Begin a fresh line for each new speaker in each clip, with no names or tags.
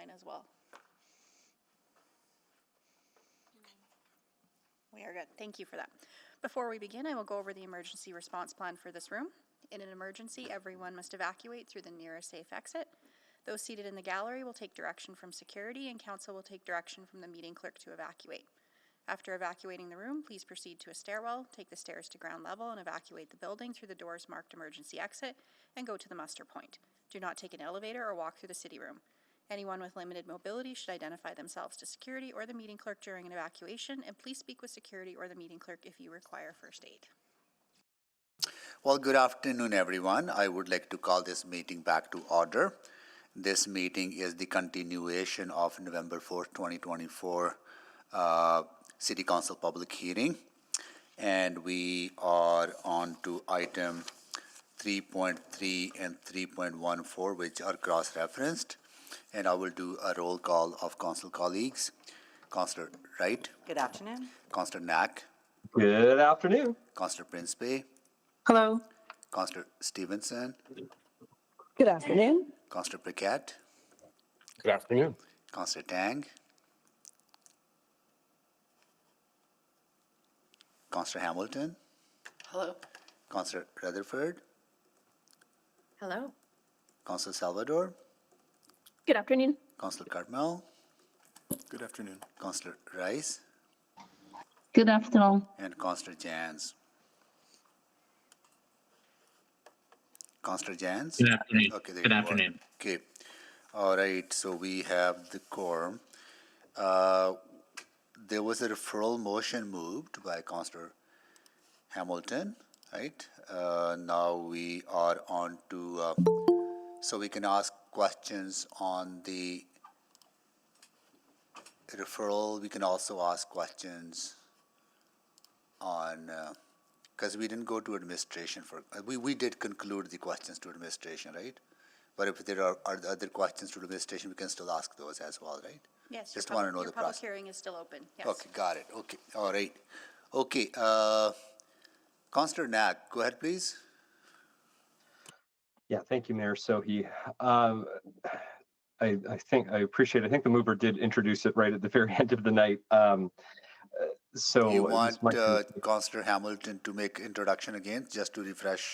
online as well. We are good. Thank you for that. Before we begin, I will go over the emergency response plan for this room. In an emergency, everyone must evacuate through the nearest safe exit. Those seated in the gallery will take direction from security, and council will take direction from the meeting clerk to evacuate. After evacuating the room, please proceed to a stairwell, take the stairs to ground level, and evacuate the building through the doors marked emergency exit, and go to the muster point. Do not take an elevator or walk through the city room. Anyone with limited mobility should identify themselves to security or the meeting clerk during an evacuation, and please speak with security or the meeting clerk if you require first aid.
Well, good afternoon, everyone. I would like to call this meeting back to order. This meeting is the continuation of November 4th, 2024 City Council public hearing, and we are on to item 3.3 and 3.14, which are cross-referenced, and I will do a roll call of council colleagues. Councillor Wright.
Good afternoon.
Councillor Knack.
Good afternoon.
Councillor Prince-Bay.
Hello.
Councillor Stevenson.
Good afternoon.
Councillor Briquette.
Good afternoon.
Councillor Tang. Councillor Hamilton.
Hello.
Councillor Rutherford.
Hello.
Councillor Salvador.
Good afternoon.
Councillor Cartmel.
Good afternoon.
Councillor Rice.
Good afternoon.
And Councillor Jans. Councillor Jans?
Good afternoon.
Okay,
Good afternoon.
Okay. All right, so we have the quorum. There was a referral motion moved by Councillor Hamilton, right? Now we are on to, so we can ask questions on the referral. We can also ask questions on, because we didn't go to administration for, we did conclude the questions to administration, right? But if there are other questions to administration, we can still ask those as well, right?
Yes,
Just want to know
your
the
public
process.
hearing is still open. Yes.
Okay, got it. Okay, all right. Okay, Councillor Knack, go ahead, please.
Yeah, thank you, Mayor Sohi. I appreciate it. I think the mover did introduce it right at the very end of the night. So
You want Councillor Hamilton to make introduction again, just to refresh?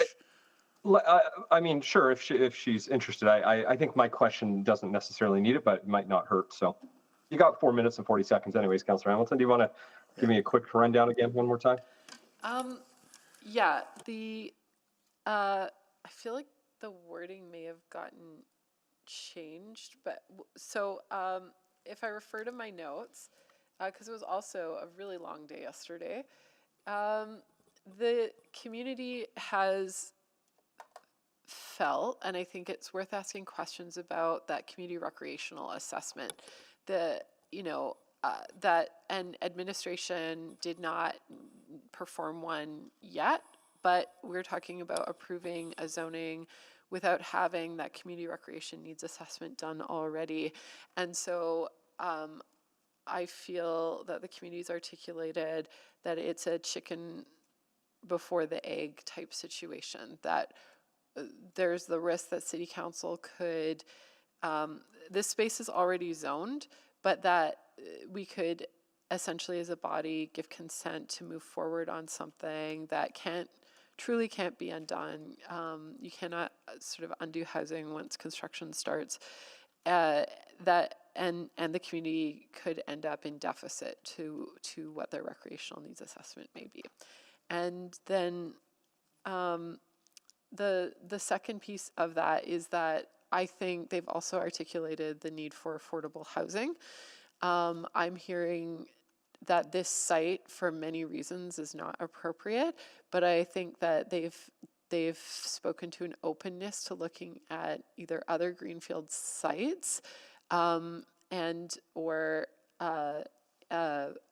I mean, sure, if she's interested. I think my question doesn't necessarily need it, but it might not hurt. So you got 4 minutes and 40 seconds anyways, Councillor Hamilton. Do you want to give me a quick rundown again one more time?
Yeah, I feel like the wording may have gotten changed, but so if I refer to my notes, because it was also a really long day yesterday, the community has felt, and I think it's worth asking questions about that community recreational assessment. That and administration did not perform one yet, but we're talking about approving a zoning without having that community recreation needs assessment done already. And so I feel that the community's articulated that it's a chicken before the egg type situation, that there's the risk that city council could, this space is already zoned, but that we could essentially as a body give consent to move forward on something that truly can't be undone. You cannot sort of undo housing once construction starts. That and the community could end up in deficit to what their recreational needs assessment may be. And then the second piece of that is that I think they've also articulated the need for affordable housing. I'm hearing that this site, for many reasons, is not appropriate, but I think that they've spoken to an openness to looking at either other greenfield sites and or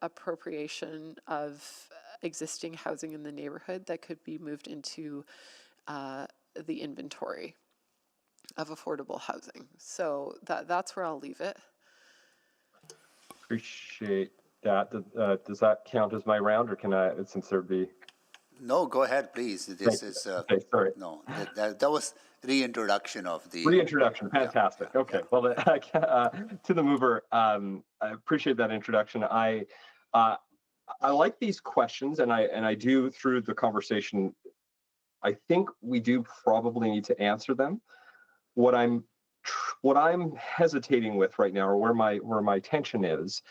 appropriation of existing housing in the neighborhood that could be moved into the inventory of affordable housing. So that's where I'll leave it.
Appreciate that. Does that count as my round, or can I, since there'd be?
No, go ahead, please. This is
okay, sorry.
no. That was reintroduction of the.
Reintroduction, fantastic.
Yeah.
Okay, well, to the mover, I appreciate that introduction. I like these questions, and I do through the conversation. I think we do probably need to answer them. What I'm hesitating with right now, or where my tension is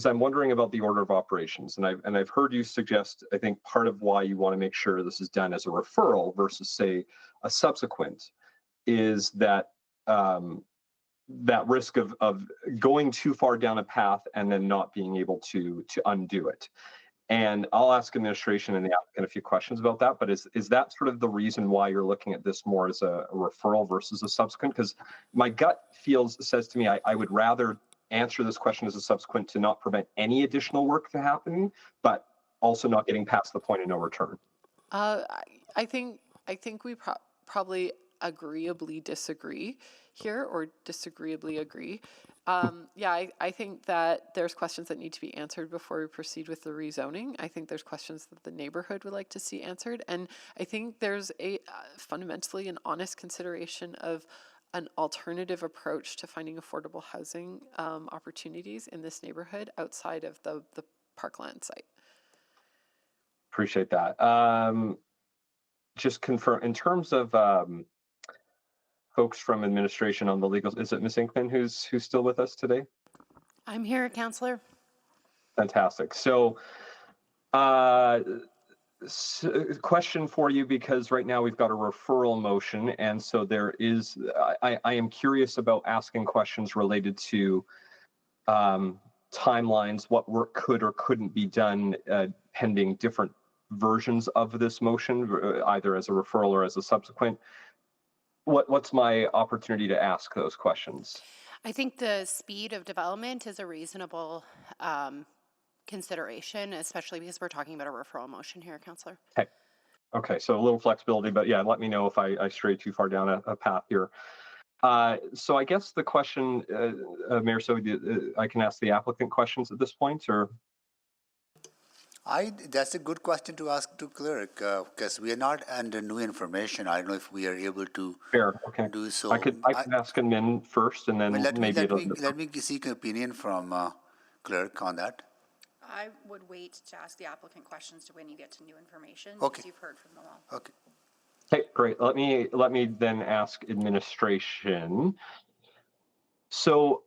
I'm wondering about the order of operations. And I've heard you suggest, I think part of why you want to make sure this is done as a referral versus say a subsequent is that that risk of going too far down a path and then not being able to undo it. And I'll ask administration and the applicant a few questions about that, but is that sort of the reason why you're looking at this more as a referral versus a subsequent? Because my gut says to me, I would rather answer this question as a subsequent to not prevent any additional work to happening, but also not getting past the point of no return.
I think we probably agreeably disagree here, or disagreeably agree. Yeah, I think that there's questions that need to be answered before we proceed with the rezoning. I think there's questions that the neighborhood would like to see answered. And I think there's a fundamentally an honest consideration of an alternative approach to finding affordable housing opportunities in this neighborhood outside of the parkland site.
Appreciate that. Just confirm, in terms of folks from administration on the legal, is it Ms. Inkman who's still with us today?
I'm here, Councillor.
Fantastic. So, question for you, because right now we've got a referral motion, and so there is, I am curious about asking questions related to timelines, what work could or couldn't be done pending different versions of this motion, either as a referral or as a subsequent. What's my opportunity to ask those questions?
I think the speed of development is a reasonable consideration, especially because we're talking about a referral motion here, Councillor.
Okay, so a little flexibility, but yeah, let me know if I stray too far down a path here. So I guess the question, Mayor, so I can ask the applicant questions at this point, or?
That's a good question to ask to clerk, because we are not under new information. I don't know if we are able to do so.
I could ask admin first, and then
let
maybe
me seek an opinion from clerk on that.
I would wait to ask the applicant questions to when you get to new information.
Okay.
Because you've heard from them all.
Okay.
Okay, great. Let me then ask administration. So,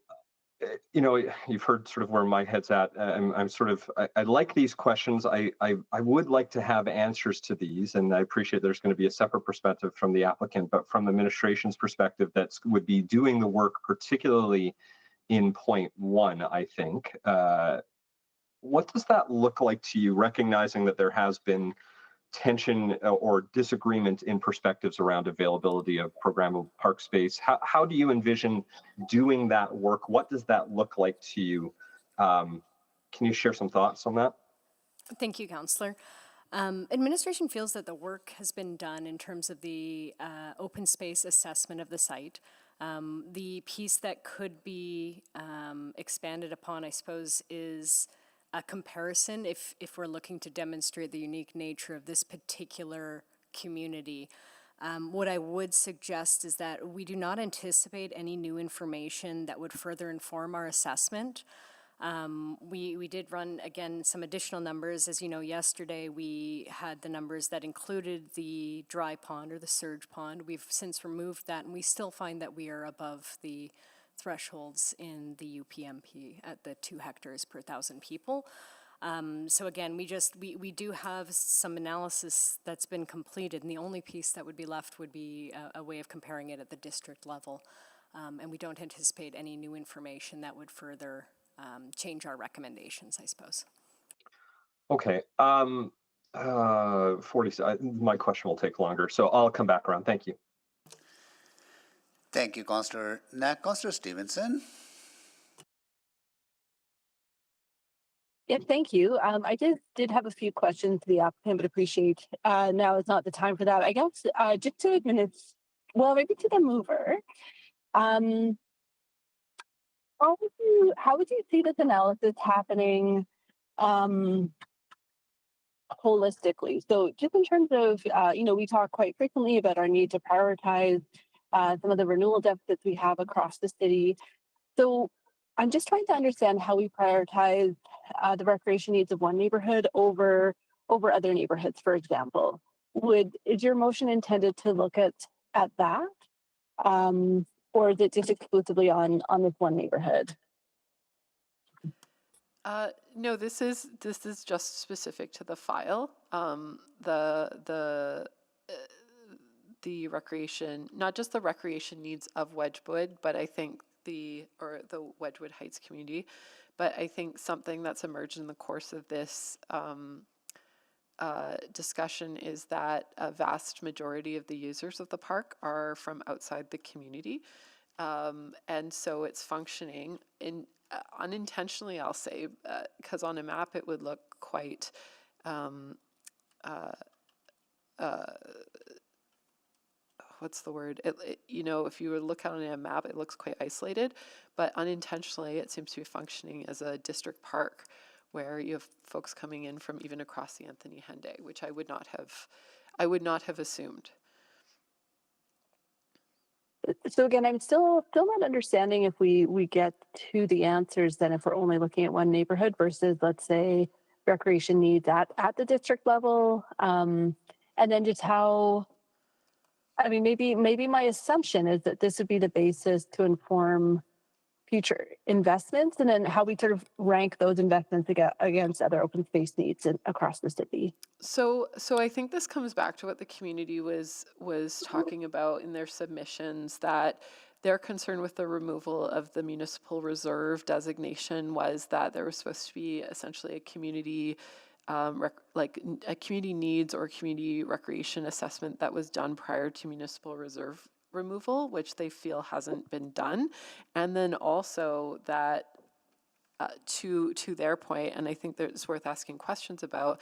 you know, you've heard sort of where my head's at. I'm sort of, I like these questions. I would like to have answers to these, and I appreciate there's going to be a separate perspective from the applicant, but from the administration's perspective, that would be doing the work, particularly in point one, I think. What does that look like to you, recognizing that there has been tension or disagreement in perspectives around availability of programmable park space? How do you envision doing that work? What does that look like to you? Can you share some thoughts on that?
Thank you, Councillor. Administration feels that the work has been done in terms of the open space assessment of the site. The piece that could be expanded upon, I suppose, is a comparison if we're looking to demonstrate the unique nature of this particular community. What I would suggest is that we do not anticipate any new information that would further inform our assessment. We did run, again, some additional numbers. As you know, yesterday we had the numbers that included the dry pond or the surge pond. We've since removed that, and we still find that we are above the thresholds in the UPMP at the 2 hectares per 1,000 people. So again, we do have some analysis that's been completed, and the only piece that would be left would be a way of comparing it at the district level. And we don't anticipate any new information that would further change our recommendations, I suppose.
Okay. 40. My question will take longer, so I'll come back around. Thank you.
Thank you, Councillor. Now, Councillor Stevenson.
Yeah, thank you. I did have a few questions to the applicant, but appreciate now is not the time for that. I guess just 2 minutes, well, maybe to the mover. How would you see this analysis happening holistically. So just in terms of, we talk quite frequently about our need to prioritize some of the renewal deficits we have across the city. So I'm just trying to understand how we prioritize the recreation needs of one neighborhood over other neighborhoods, for example. Is your motion intended to look at that? Or is it just exclusively on this one neighborhood?
No, this is just specific to the file. The recreation, not just the recreation needs of Wedgwood, but I think the Wedgwood Heights community, but I think something that's emerged in the course of this discussion is that a vast majority of the users of the park are from outside the community. And so it's functioning in unintentionally, I'll say, because on a map it would look quite what's the word? If you were to look on a map, it looks quite isolated, but unintentionally it seems to be functioning as a district park where you have folks coming in from even across the Anthony Henday, which I would not have assumed.
So again, I'm still not understanding if we get to the answers then if we're only looking at one neighborhood versus, let's say, recreation needs at the district level, and then just how. I mean, maybe my assumption is that this would be the basis to inform future investments, and then how we sort of rank those investments against other open space needs across the city.
So I think this comes back to what the community was talking about in their submissions, that their concern with the removal of the municipal reserve designation was that there was supposed to be essentially a community a community needs or community recreation assessment that was done prior to municipal reserve removal, which they feel hasn't been done. And then also that to their point, and I think that it's worth asking questions about,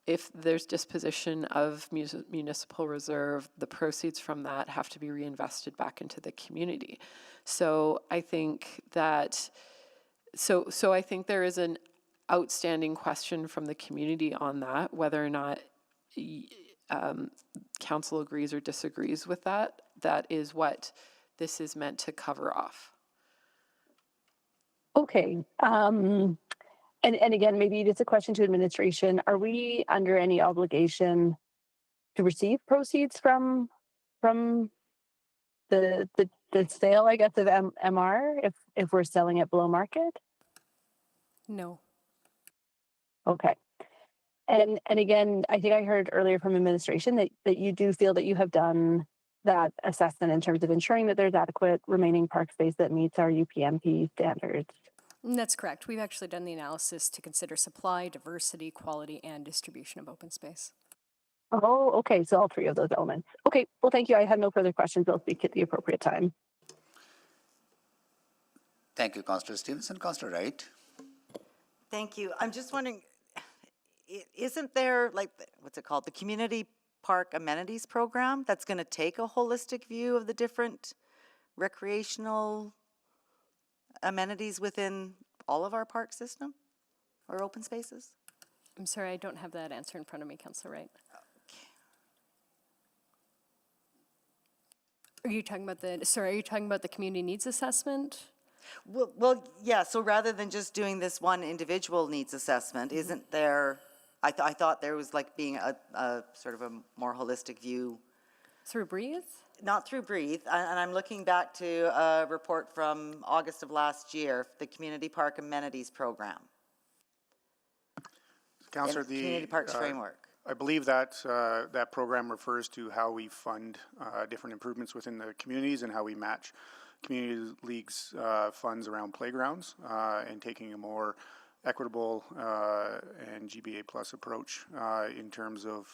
if there's disposition of municipal reserve, the proceeds from that have to be reinvested back into the community. So I think that, so I think there is an outstanding question from the community on that, whether or not council agrees or disagrees with that. That is what this is meant to cover off.
Okay. And again, maybe it's a question to administration. Are we under any obligation to receive proceeds from the sale, I guess, of MR if we're selling it below market?
No.
Okay. And again, I think I heard earlier from administration that you do feel that you have done that assessment in terms of ensuring that there's adequate remaining park space that meets our UPMP standards.
That's correct. We've actually done the analysis to consider supply, diversity, quality, and distribution of open space.
Oh, okay. So all three of those elements. Okay. Well, thank you. I have no further questions. I'll speak at the appropriate time.
Thank you, Councillor Stevenson. Councillor Wright.
Thank you. I'm just wondering, isn't there, like, what's it called? The Community Park Amenities Program that's going to take a holistic view of the different recreational amenities within all of our park system or open spaces?
I'm sorry, I don't have that answer in front of me, Councillor Wright. Are you talking about the community needs assessment?
Well, yeah, so rather than just doing this one individual needs assessment, isn't there, I thought there was like being a sort of a more holistic view.
Through Breathe?
Not through Breathe, and I'm looking back to a report from August of last year, the Community Park Amenities Program.
Councillor, the
Community Parks Framework.
I believe that that program refers to how we fund different improvements within the communities and how we match community leagues funds around playgrounds and taking a more equitable and GBA plus approach in terms of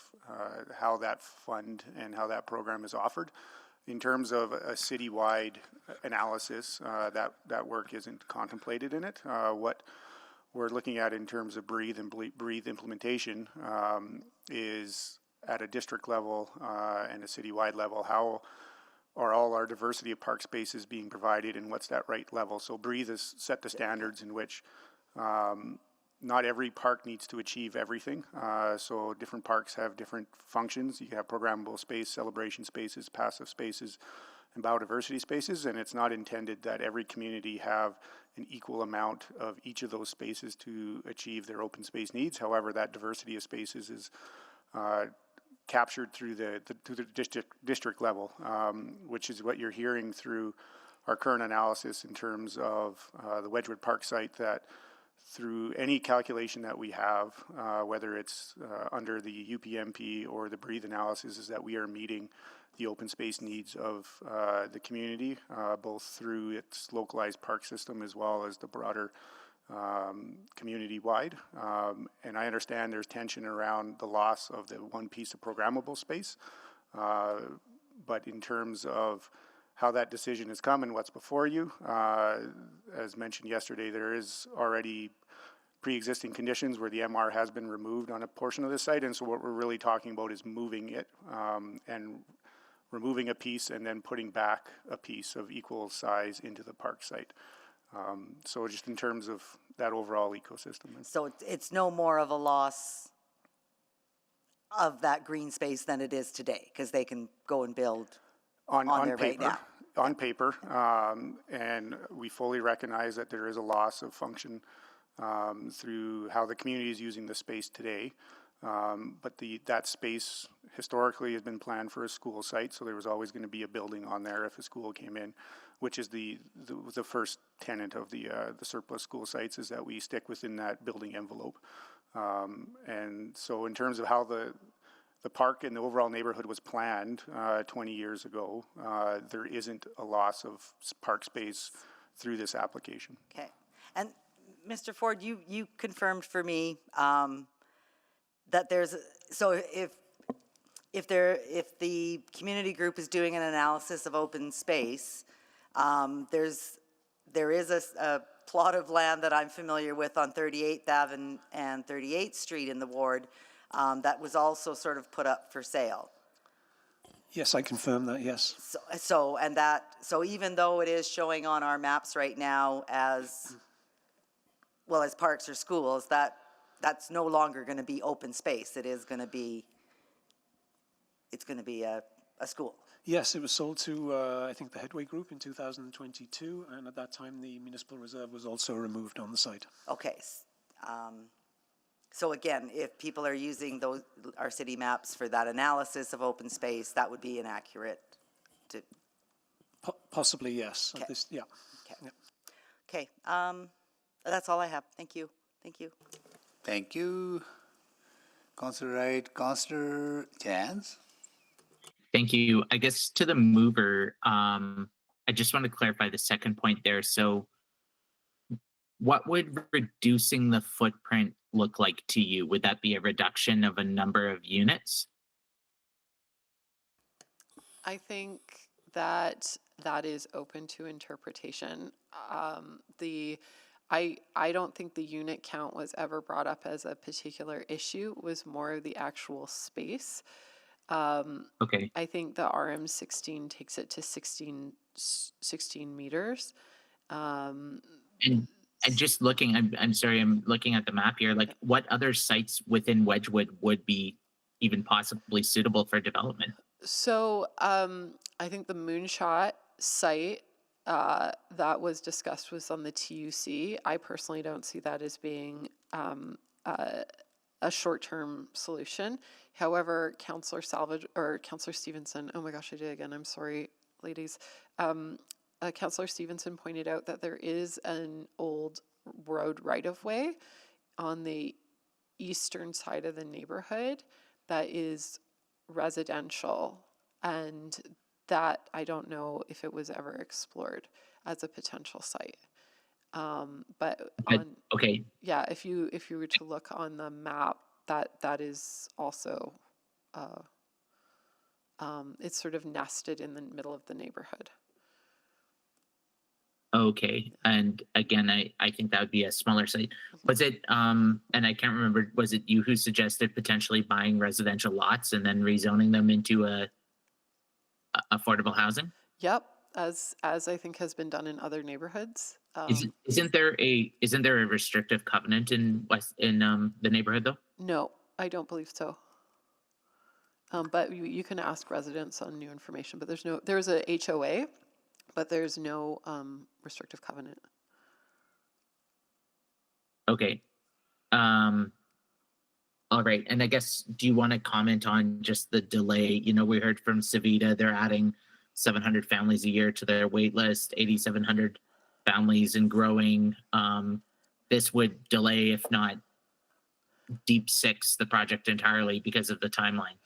how that fund and how that program is offered. In terms of a citywide analysis, that work isn't contemplated in it. What we're looking at in terms of Breathe and Breathe implementation is at a district level and a citywide level, how are all our diversity of park spaces being provided and what's that right level? So Breathe has set the standards in which not every park needs to achieve everything. So different parks have different functions. You have programmable space, celebration spaces, passive spaces, and biodiversity spaces, and it's not intended that every community have an equal amount of each of those spaces to achieve their open space needs. However, that diversity of spaces is captured through the district level, which is what you're hearing through our current analysis in terms of the Wedgwood Park site, that through any calculation that we have, whether it's under the UPMP or the breathe analysis, is that we are meeting the open space needs of the community, both through its localized park system as well as the broader community-wide. And I understand there's tension around the loss of the one piece of programmable space, but in terms of how that decision has come and what's before you, as mentioned yesterday, there is already pre-existing conditions where the MR has been removed on a portion of the site, and so what we're really talking about is moving it and removing a piece and then putting back a piece of equal size into the park site. So just in terms of that overall ecosystem.
So it's no more of a loss of that green space than it is today, because they can go and build on there
paper,
right now.
On paper, and we fully recognize that there is a loss of function through how the community is using the space today. But that space historically has been planned for a school site, so there was always going to be a building on there if a school came in, which is the first tenet of the surplus school sites, is that we stick within that building envelope. And so in terms of how the park and the overall neighborhood was planned 20 years ago, there isn't a loss of park space through this application.
Okay. And Mr. Ford, you confirmed for me that there's, so if the community group is doing an analysis of open space, there is a plot of land that I'm familiar with on 38th Avenue and 38th Street in the ward that was also sort of put up for sale.
Yes, I confirm that, yes.
So even though it is showing on our maps right now as, well, as parks or schools, that's no longer going to be open space. It is going to be, it's going to be a school.
Yes, it was sold to, I think, the Headway Group in 2022, and at that time the municipal reserve was also removed on the site.
Okay. So again, if people are using our city maps for that analysis of open space, that would be inaccurate.
Possibly, yes.
Okay.
Yeah.
Okay.
Yeah.
Okay. That's all I have. Thank you. Thank you.
Thank you. Councillor Wright. Councillor Jans?
Thank you. I guess to the mover, I just want to clarify the second point there. So what would reducing the footprint look like to you? Would that be a reduction of a number of units?
I think that is open to interpretation. I don't think the unit count was ever brought up as a particular issue. It was more of the actual space.
Okay.
I think the RM16 takes it to 16 meters.
And just looking, I'm sorry, I'm looking at the map here. Like, what other sites within Wedgwood would be even possibly suitable for development?
So I think the Moonshot site that was discussed was on the TUC. I personally don't see that as being a short-term solution. However, Councillor Stevenson, oh my gosh, I did again. I'm sorry, ladies. Councillor Stevenson pointed out that there is an old road right-of-way on the eastern side of the neighborhood that is residential, and that I don't know if it was ever explored as a potential site. But
okay,
yeah, if you were to look on the map, that is also it's sort of nested in the middle of the neighborhood.
Okay, and again, I think that would be a smaller site. Was it, and I can't remember, was it you who suggested potentially buying residential lots and then rezoning them into affordable housing?
Yep. as I think has been done in other neighborhoods.
Isn't there a restrictive covenant in the neighborhood though?
No, I don't believe so. But you can ask residents on new information, but there's a HOA, but there's no restrictive covenant.
Okay. All right. And I guess, do you want to comment on just the delay? You know, we heard from Savita, they're adding 700 families a year to their wait list, 8,700 families and growing. This would delay, if not deep six, the project entirely because of the timeline.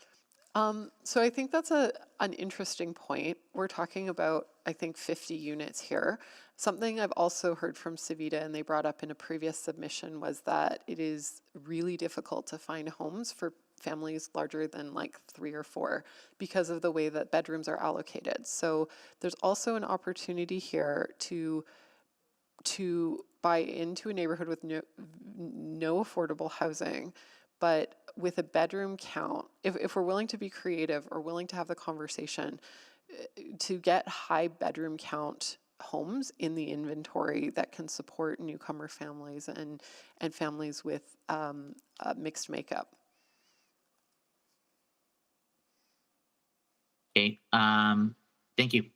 So I think that's an interesting point. We're talking about, I think, 50 units here. Something I've also heard from Savita, and they brought up in a previous submission, was that it is really difficult to find homes for families larger than like 3 or 4 because of the way that bedrooms are allocated. So there's also an opportunity here to buy into a neighborhood with no affordable housing, but with a bedroom count, if we're willing to be creative or willing to have the conversation, to get high bedroom count homes in the inventory that can support newcomer families and families with mixed makeup.
Okay. Thank you.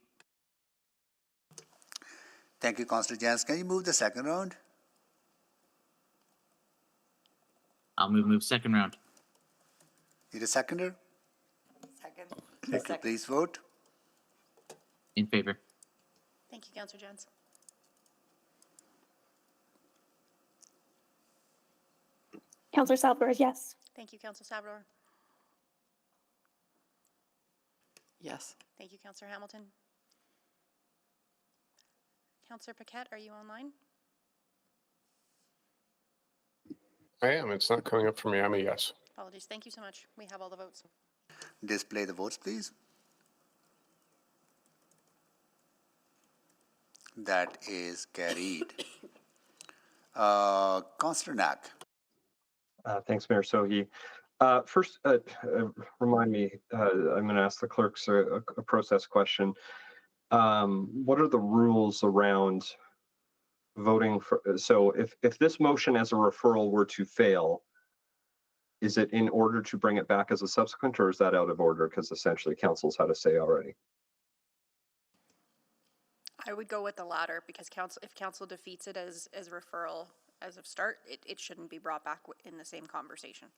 Thank you, Councillor Jans. Can you move the second round?
I'll move second round.
Need a seconder?
Second.
Thank you. Please vote.
In favor.
Thank you, Councillor Jones.
Councillor Salvador, yes.
Thank you, Councillor Salvador.
Yes.
Thank you, Councillor Hamilton. Councillor Paquette, are you online?
I am. It's not coming up for me. I'm a yes.
Apologies. Thank you so much. We have all the votes.
Display the votes, please. That is carried. Councillor Knack.
Thanks, Mayor Sohi. First, remind me, I'm going to ask the clerks a process question. What are the rules around voting for, so if this motion as a referral were to fail, is it in order to bring it back as a subsequent, or is that out of order because essentially council's had a say already?
I would go with the latter because if council defeats it as referral as of start, it shouldn't be brought back in the same conversation.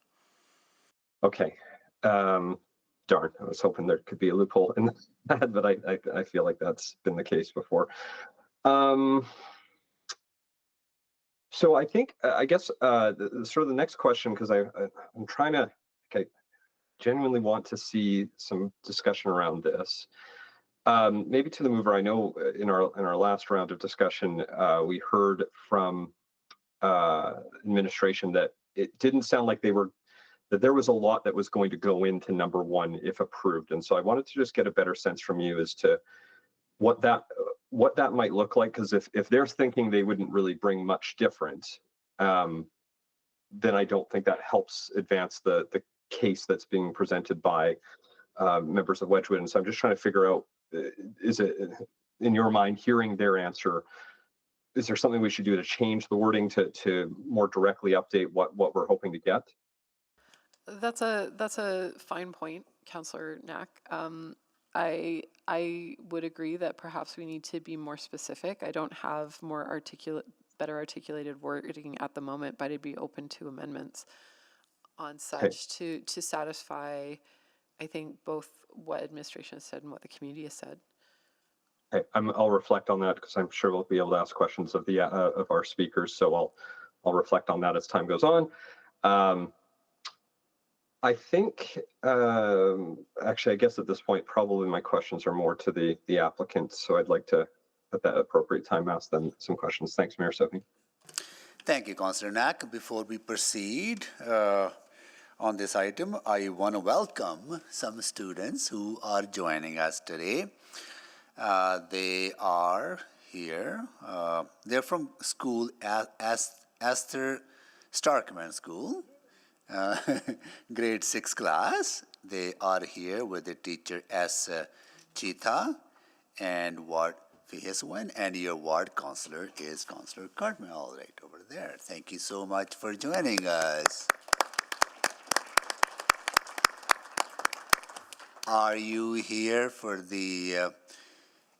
Okay. Darn, I was hoping there could be a loophole in that, but I feel like that's been the case before. So I think, I guess, sort of the next question, because I'm trying to, I genuinely want to see some discussion around this. Maybe to the mover, I know in our last round of discussion, we heard from administration that it didn't sound like that there was a lot that was going to go into number 1 if approved. And so I wanted to just get a better sense from you as to what that might look like, because if they're thinking they wouldn't really bring much different, then I don't think that helps advance the case that's being presented by members of Wedgwood. And so I'm just trying to figure out, is it, in your mind, hearing their answer, is there something we should do to change the wording to more directly update what we're hoping to get?
That's a fine point, Councillor Knack. I would agree that perhaps we need to be more specific. I don't have better articulated wording at the moment, but I'd be open to amendments on such to satisfy, I think, both what administration has said and what the community has said.
Okay, I'll reflect on that because I'm sure we'll be able to ask questions of of our speakers. So I'll reflect on that as time goes on. I think, actually, I guess at this point, probably my questions are more to the applicants. So I'd like to, at that appropriate time, ask them some questions. Thanks, Mayor Sohi.
Thank you, Councillor Knack. Before we proceed on this item, I want to welcome some students who are joining us today. They are here. They're from school, Esther Starkman School. Grade 6 class. They are here with the teacher S. Chita and Ward Fieswan, and your ward councillor is Councillor Cartmel right over there. Thank you so much for joining us. Are you here for the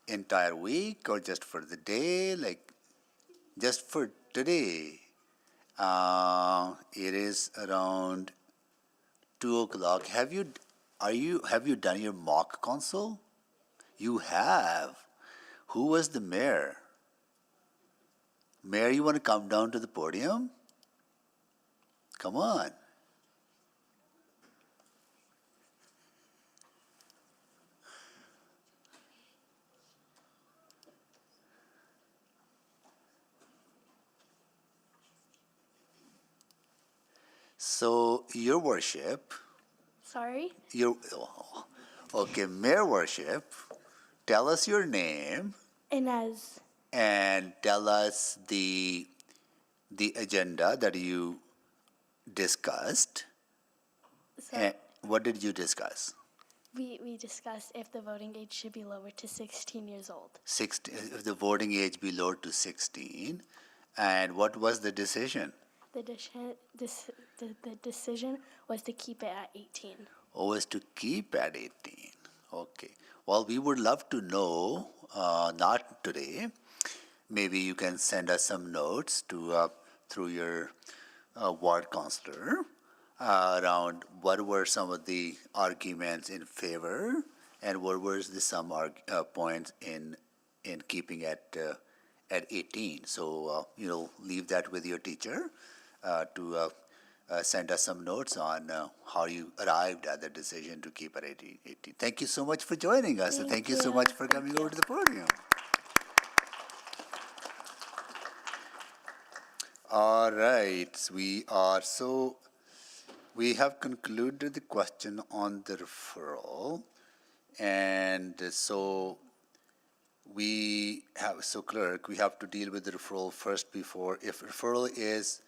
entire week or just for the day? Like, just for today. It is around 2:00. Have you done your mock council? You have. Who was the mayor? Mayor, you want to come down to the podium? Come on. So, your worship,
Sorry?
okay, Mayor Worship, tell us your name
Inez.
and tell us the agenda that you discussed.
So
And what did you discuss?
we discussed if the voting age should be lowered to 16 years old.
16, if the voting age be lowered to 16. And what was the decision?
The decision was to keep it at 18.
Oh, is to keep at 18. Okay. Well, we would love to know, not today, maybe you can send us some notes to through your ward councillor around what were some of the arguments in favor and what were the some points in keeping at 18. So leave that with your teacher to send us some notes on how you arrived at the decision to keep at 18. Thank you so much for joining us, and thank you so much for coming over to the podium. All right, we have concluded the question on the referral, and clerk, we have to deal with the referral first before, if referral is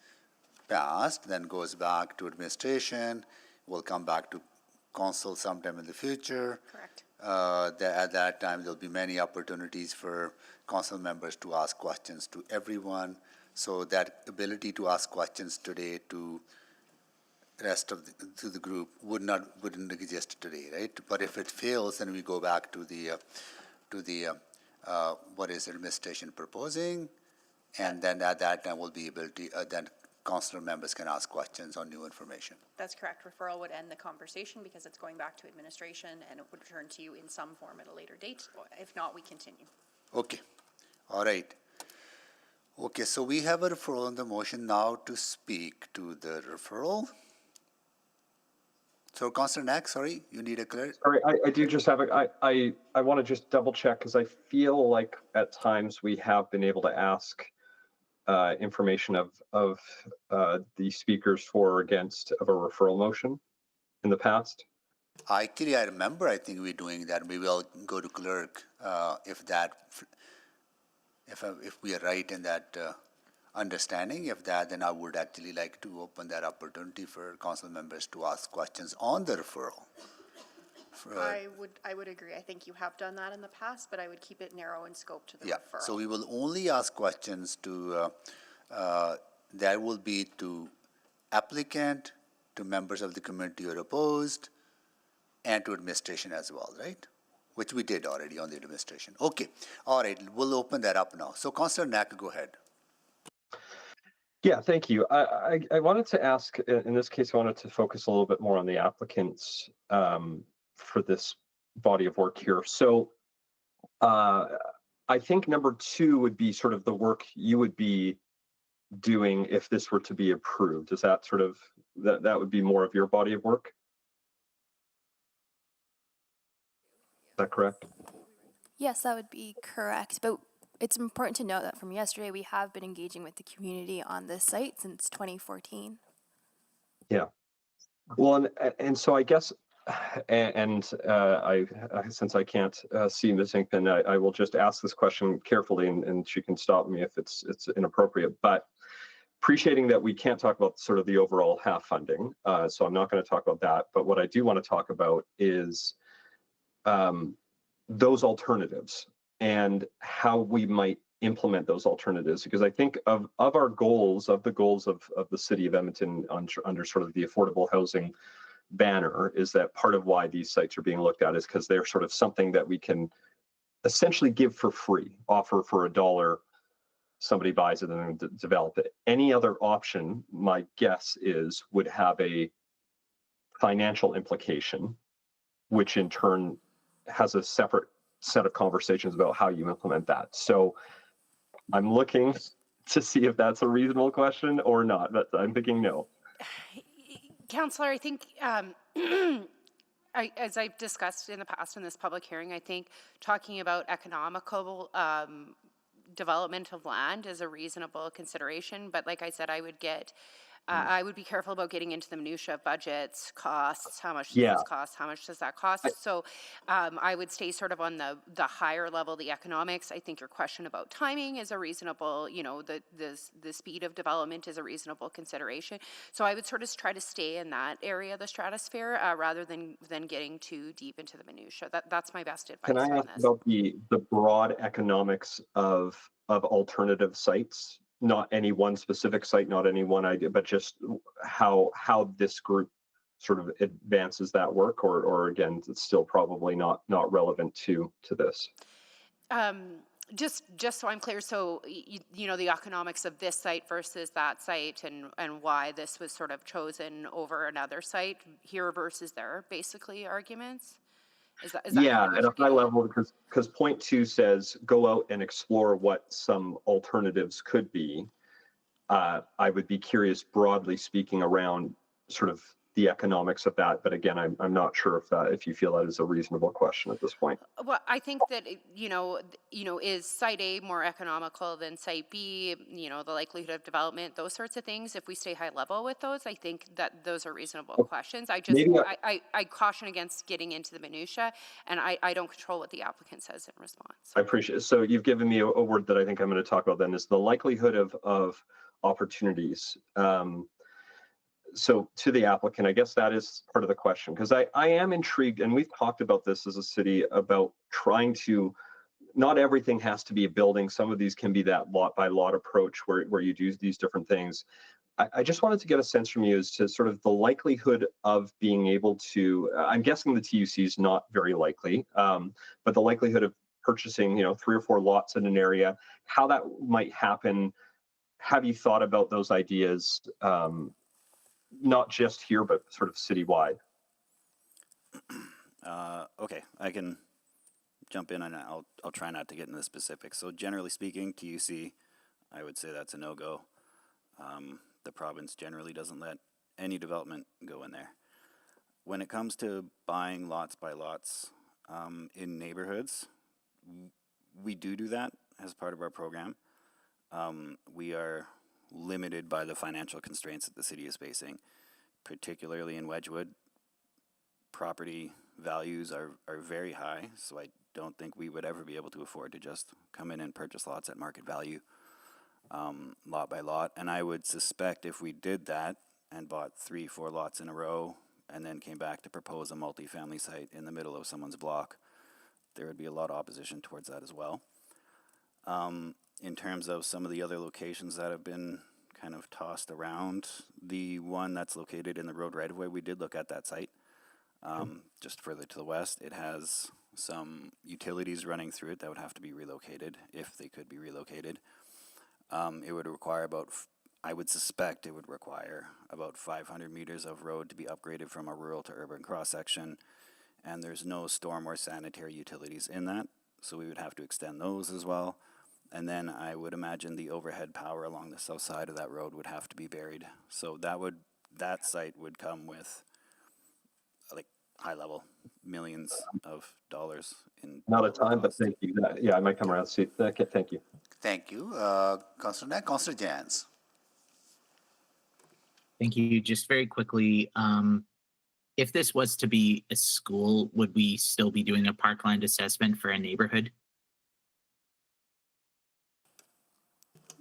passed, then goes back to administration, will come back to council sometime in the future.
Correct.
At that time, there'll be many opportunities for council members to ask questions to everyone. So that ability to ask questions today to rest of the group wouldn't exist today, right? But if it fails, then we go back to the what is administration proposing, and then at that time we'll be able to then council members can ask questions on new information.
That's correct. Referral would end the conversation because it's going back to administration and it would return to you in some form at a later date. If not, we continue.
Okay. All right. Okay, so we have a referral on the motion now to speak to the referral. So, Councillor Knack, sorry, you need a clear.
Sorry, I do just have I want to just double check because I feel like at times we have been able to ask information of the speakers for or against of a referral motion in the past.
I remember, I think we're doing that. Maybe I'll go to clerk if we are right in that understanding. If that, then I would actually like to open that opportunity for council members to ask questions on the referral.
I would agree. I think you have done that in the past, but I would keep it narrow in scope to the referral.
So we will only ask questions to, that will be to applicant, to members of the community who are opposed, and to administration as well, right? Which we did already on the administration. Okay, all right, we'll open that up now. So Councillor Knack, go ahead.
Yeah, thank you. I wanted to ask, in this case, I wanted to focus a little bit more on the applicants for this body of work here. So I think number 2 would be sort of the work you would be doing if this were to be approved. Is that sort of, that would be more of your body of work? Is that correct?
Yes, that would be correct. But it's important to note that from yesterday, we have been engaging with the community on this site since 2014. Yeah.
Well, and so I guess, I since I can't see Ms. Inkman, I will just ask this question carefully, and she can stop me if it's inappropriate. But appreciating that we can't talk about sort of the overall half funding, so I'm not going to talk about that. But what I do want to talk about is those alternatives. and how we might implement those alternatives. Because I think of our goals, of the goals of the city of Edmonton under sort of the affordable housing banner, is that part of why these sites are being looked at is because they're sort of something that we can essentially give for free, offer for $1, somebody buys it and then develop it. Any other option, my guess is, would have a financial implication, which in turn has a separate set of conversations about how you implement that. So I'm looking to see if that's a reasonable question or not, but I'm thinking no.
Councillor, I think, as I've discussed in the past in this public hearing, I think talking about economical development of land is a reasonable consideration. But like I said, I would get, I would be careful about getting into the minutia of budgets, costs, how much does this cost, how much does that cost? So I would stay sort of on the higher level, the economics. I think your question about timing is a reasonable, you know, the speed of development is a reasonable consideration. So I would sort of try to stay in that area of the stratosphere rather than getting too deep into the minutia. That's my best advice.
Can I ask about the broad economics of alternative sites? Not any one specific site, not any one idea, but just how this group sort of advances that work, or again, it's still probably not relevant to this.
Just so I'm clear, so you know the economics of this site versus that site, and why this was sort of chosen over another site here versus there, basically arguments. Is that
Yeah, at a high level, because point 2 says go out and explore what some alternatives could be. I would be curious, broadly speaking, around sort of the economics of that. But again, I'm not sure if you feel that is a reasonable question at this point.
Well, I think that you know, is site A more economical than site B? You know, the likelihood of development, those sorts of things. If we stay high level with those, I think that those are reasonable questions. I just I caution against getting into the minutia, and I don't control what the applicant says in response.
I appreciate it. So you've given me a word that I think I'm going to talk about then, is the likelihood of opportunities. So to the applicant, I guess that is part of the question, because I am intrigued, and we've talked about this as a city, about trying to, not everything has to be a building. Some of these can be that lot by lot approach where you do these different things. I just wanted to get a sense from you as to sort of the likelihood of being able to, I'm guessing the TUC is not very likely, but the likelihood of purchasing, 3 or 4 lots in an area, how that might happen. Have you thought about those ideas, not just here, but sort of citywide?
Okay, I can jump in, and I'll try not to get into the specifics. So generally speaking, TUC, I would say that's a no-go. The province generally doesn't let any development go in there. When it comes to buying lots by lots in neighborhoods, we do that as part of our program. We are limited by the financial constraints that the city is facing, particularly in Wedgwood. Property values are very high, so I don't think we would ever be able to afford to just come in and purchase lots at market value, lot by lot. And I would suspect if we did that and bought 3-4 lots in a row and then came back to propose a multifamily site in the middle of someone's block, there would be a lot of opposition towards that as well. In terms of some of the other locations that have been kind of tossed around, the one that's located in the road right of way, we did look at that site. Just further to the west, it has some utilities running through it that would have to be relocated, if they could be relocated. It would require I would suspect it would require about 500 meters of road to be upgraded from a rural to urban cross-section, and there's no storm or sanitary utilities in that, so we would have to extend those as well. And then I would imagine the overhead power along the south side of that road would have to be buried. So that site would come with like high level millions of dollars in.
Not a time, but thank you. Yeah, I might come around and see. Okay, thank you.
Thank you. Councillor Neck, Councillor Jans.
Thank you. Just very quickly, if this was to be a school, would we still be doing a parkland assessment for a neighborhood?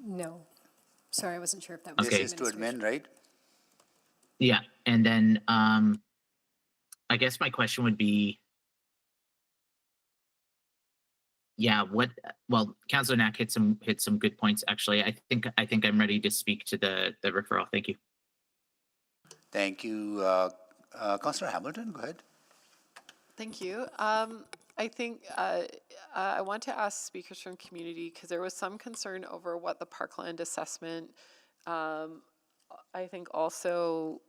No. Sorry, I wasn't sure if that was.
This is to admin, right?
Yeah, and then I guess my question would be, Yeah, well, Councilor Knack hit some good points actually. I think I'm ready to speak to the referral. Thank you.
Thank you. Councillor Hamilton, go ahead.
Thank you. I think I want to ask speakers from community, because there was some concern over what the parkland assessment, I think also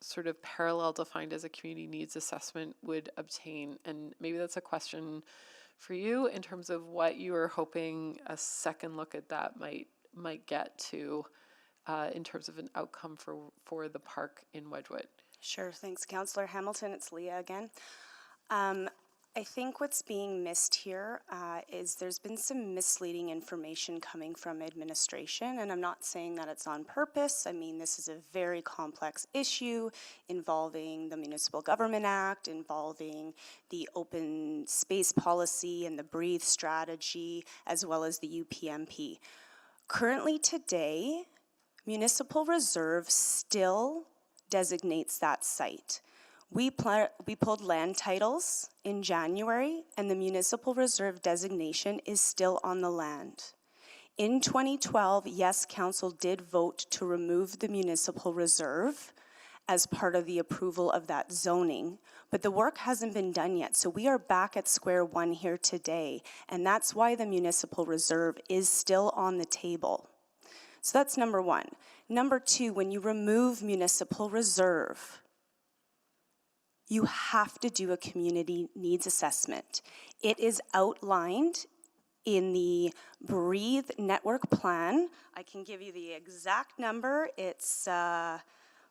sort of parallel defined as a community needs assessment would obtain. And maybe that's a question for you in terms of what you are hoping a second look at that might get to in terms of an outcome for the park in Wedgwood.
Sure, thanks, Councillor Hamilton. It's Leah again. I think what's being missed here is there's been some misleading information coming from administration, and I'm not saying that it's on purpose. I mean, this is a very complex issue involving the Municipal Government Act, involving the open space policy and the BREATHE strategy, as well as the UPMP. Currently today, Municipal Reserve still designates that site. We pulled land titles in January, and the Municipal Reserve designation is still on the land. In 2012, yes, Council did vote to remove the Municipal Reserve as part of the approval of that zoning, but the work hasn't been done yet, so we are back at square one here today, and that's why the Municipal Reserve is still on the table. So that's number one. Number two, when you remove Municipal Reserve, you have to do a community needs assessment. It is outlined in the BREATHE network plan. I can give you the exact number. It's section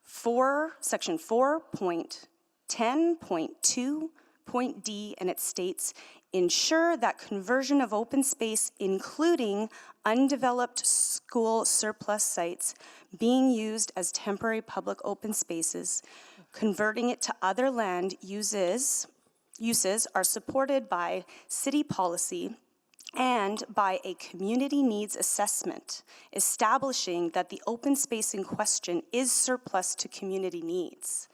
4.10.2.d, and it states, ensure that conversion of open space, including undeveloped school surplus sites, being used as temporary public open spaces, converting it to other land uses are supported by city policy and by a community needs assessment, establishing that the open space in question is surplus to community needs.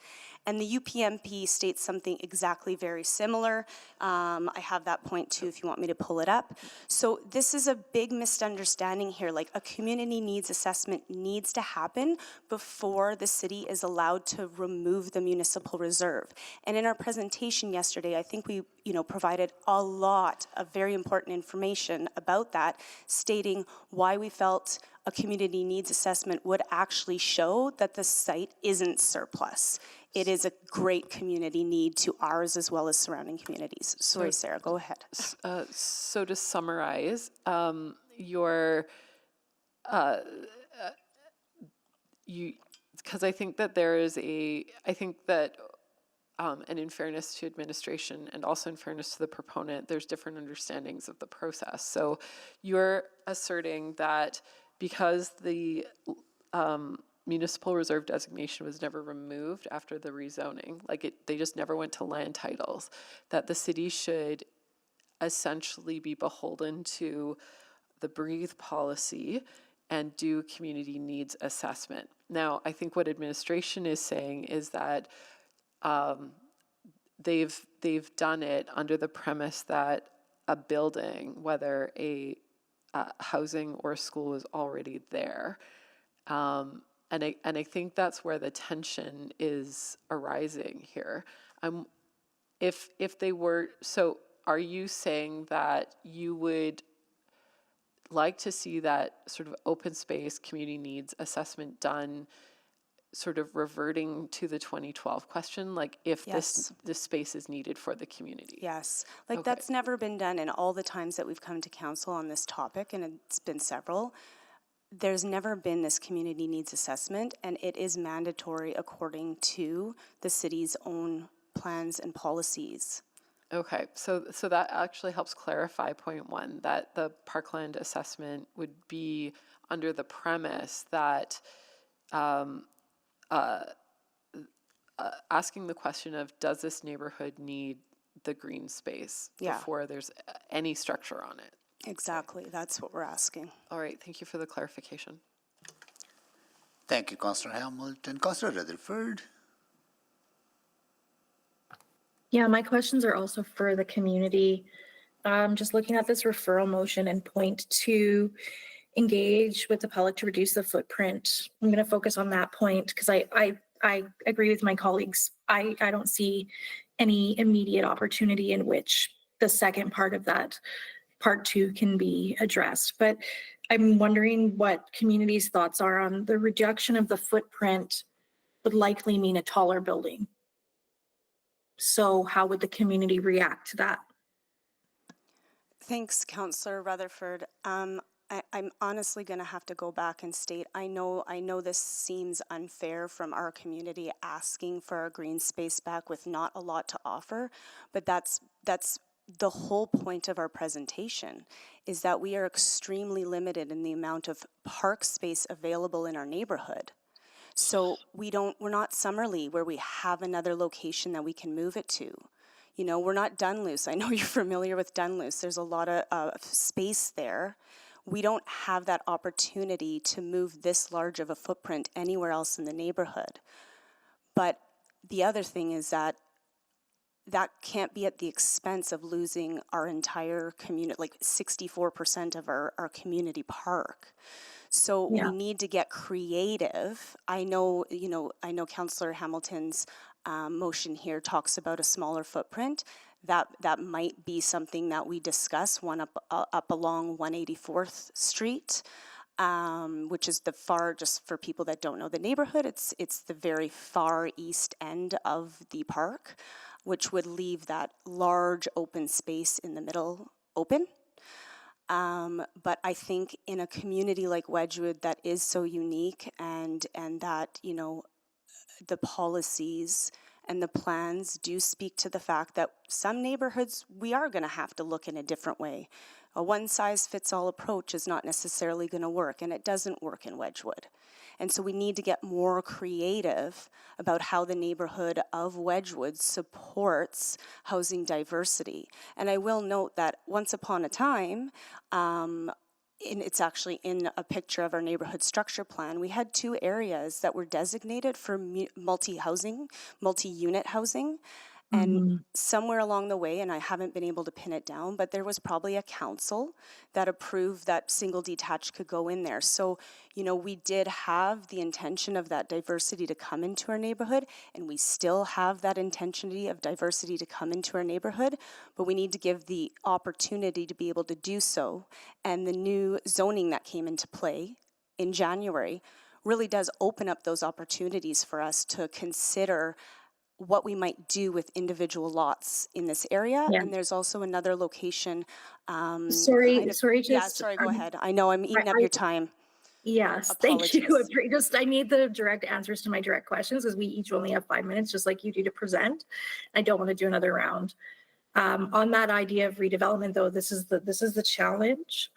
And the UPMP states something exactly very similar. I have that point too if you want me to pull it up. So this is a big misunderstanding here. Like, a community needs assessment needs to happen before the city is allowed to remove the Municipal Reserve. And in our presentation yesterday, I think we provided a lot of very important information about that, stating why we felt a community needs assessment would actually show that the site isn't surplus. It is a great community need to ours as well as surrounding communities. Sorry, Sarah, go ahead.
So to summarize, because I think that there is and in fairness to administration and also in fairness to the proponent, there's different understandings of the process. So you're asserting that because the Municipal Reserve designation was never removed after the rezoning, they just never went to land titles, that the city should essentially be beholden to the BREATHE policy and do community needs assessment. Now, I think what administration is saying is that they've done it under the premise that a building, whether a housing or a school, is already there. And I think that's where the tension is arising here. If they were, so are you saying that you would like to see that sort of open space community needs assessment done, sort of reverting to the 2012 question, like if
Yes.
this space is needed for the community?
Yes, like
Okay.
that's never been done in all the times that we've come to council on this topic, and it's been several. There's never been this community needs assessment, and it is mandatory according to the city's own plans and policies.
Okay, so that actually helps clarify point one, that the parkland assessment would be under the premise that asking the question of, does this neighborhood need the green space
Yeah.
before there's any structure on it?
Exactly, that's what we're asking.
All right, thank you for the clarification.
Thank you, Councillor Hamilton. Councillor Rutherford.
Yeah, my questions are also for the community. just looking at this referral motion and point to engage with the public to reduce the footprint. I'm going to focus on that point because I agree with my colleagues. I don't see any immediate opportunity in which the second part of that part 2 can be addressed. But I'm wondering what community's thoughts are on the reduction of the footprint would likely mean a taller building. So how would the community react to that?
Thanks, Councillor Rutherford. I'm honestly going to have to go back and state, I know this seems unfair from our community asking for our green space back with not a lot to offer, but that's the whole point of our presentation, is that we are extremely limited in the amount of park space available in our neighborhood. So we're not Summerlee where we have another location that we can move it to. You know, we're not Dunluce. I know you're familiar with Dunluce. There's a lot of space there. We don't have that opportunity to move this large of a footprint anywhere else in the neighborhood. But the other thing is that can't be at the expense of losing our entire community, like 64% of our community park. So we need to get creative. I know Councillor Hamilton's motion here talks about a smaller footprint. That might be something that we discuss, one up along 184th Street, which is the far, just for people that don't know the neighborhood, it's the very far east end of the park, which would leave that large open space in the middle open. But I think in a community like Wedgwood that is so unique and that, you know, the policies and the plans do speak to the fact that some neighborhoods we are going to have to look in a different way. A one-size-fits-all approach is not necessarily going to work, and it doesn't work in Wedgwood. And so we need to get more creative about how the neighborhood of Wedgwood supports housing diversity. And I will note that once upon a time, it's actually in a picture of our neighborhood structure plan, we had 2 areas that were designated for multi-unit housing. And somewhere along the way, and I haven't been able to pin it down, but there was probably a council that approved that single detached could go in there. So, you know, we did have the intention of that diversity to come into our neighborhood, and we still have that intention of diversity to come into our neighborhood, but we need to give the opportunity to be able to do so. And the new zoning that came into play in January really does open up those opportunities for us to consider what we might do with individual lots in this area. And there's also another location.
Sorry,
go ahead. I know I'm eating up your time.
Yes,
Apologies.
thank you. I need the direct answers to my direct questions because we each only have 5 minutes, just like you do, to present. I don't want to do another round. On that idea of redevelopment, though, this is the challenge.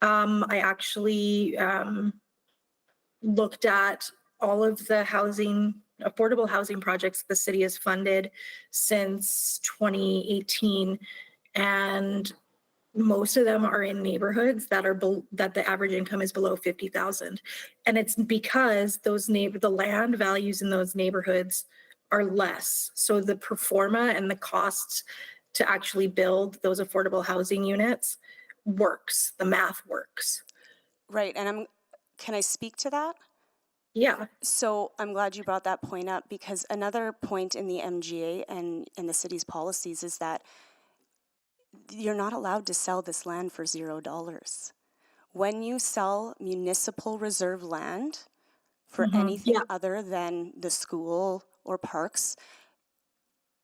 I actually looked at all of the affordable housing projects the city has funded since 2018, and most of them are in neighborhoods that the average income is below 50,000, and it's because the land values in those neighborhoods are less. So the pro forma and the costs to actually build those affordable housing units works. The math works.
Right, and can I speak to that?
Yeah.
So I'm glad you brought that point up, because another point in the MGA and in the city's policies is that you're not allowed to sell this land for $0. When you sell municipal reserve land for anything other than the school or parks,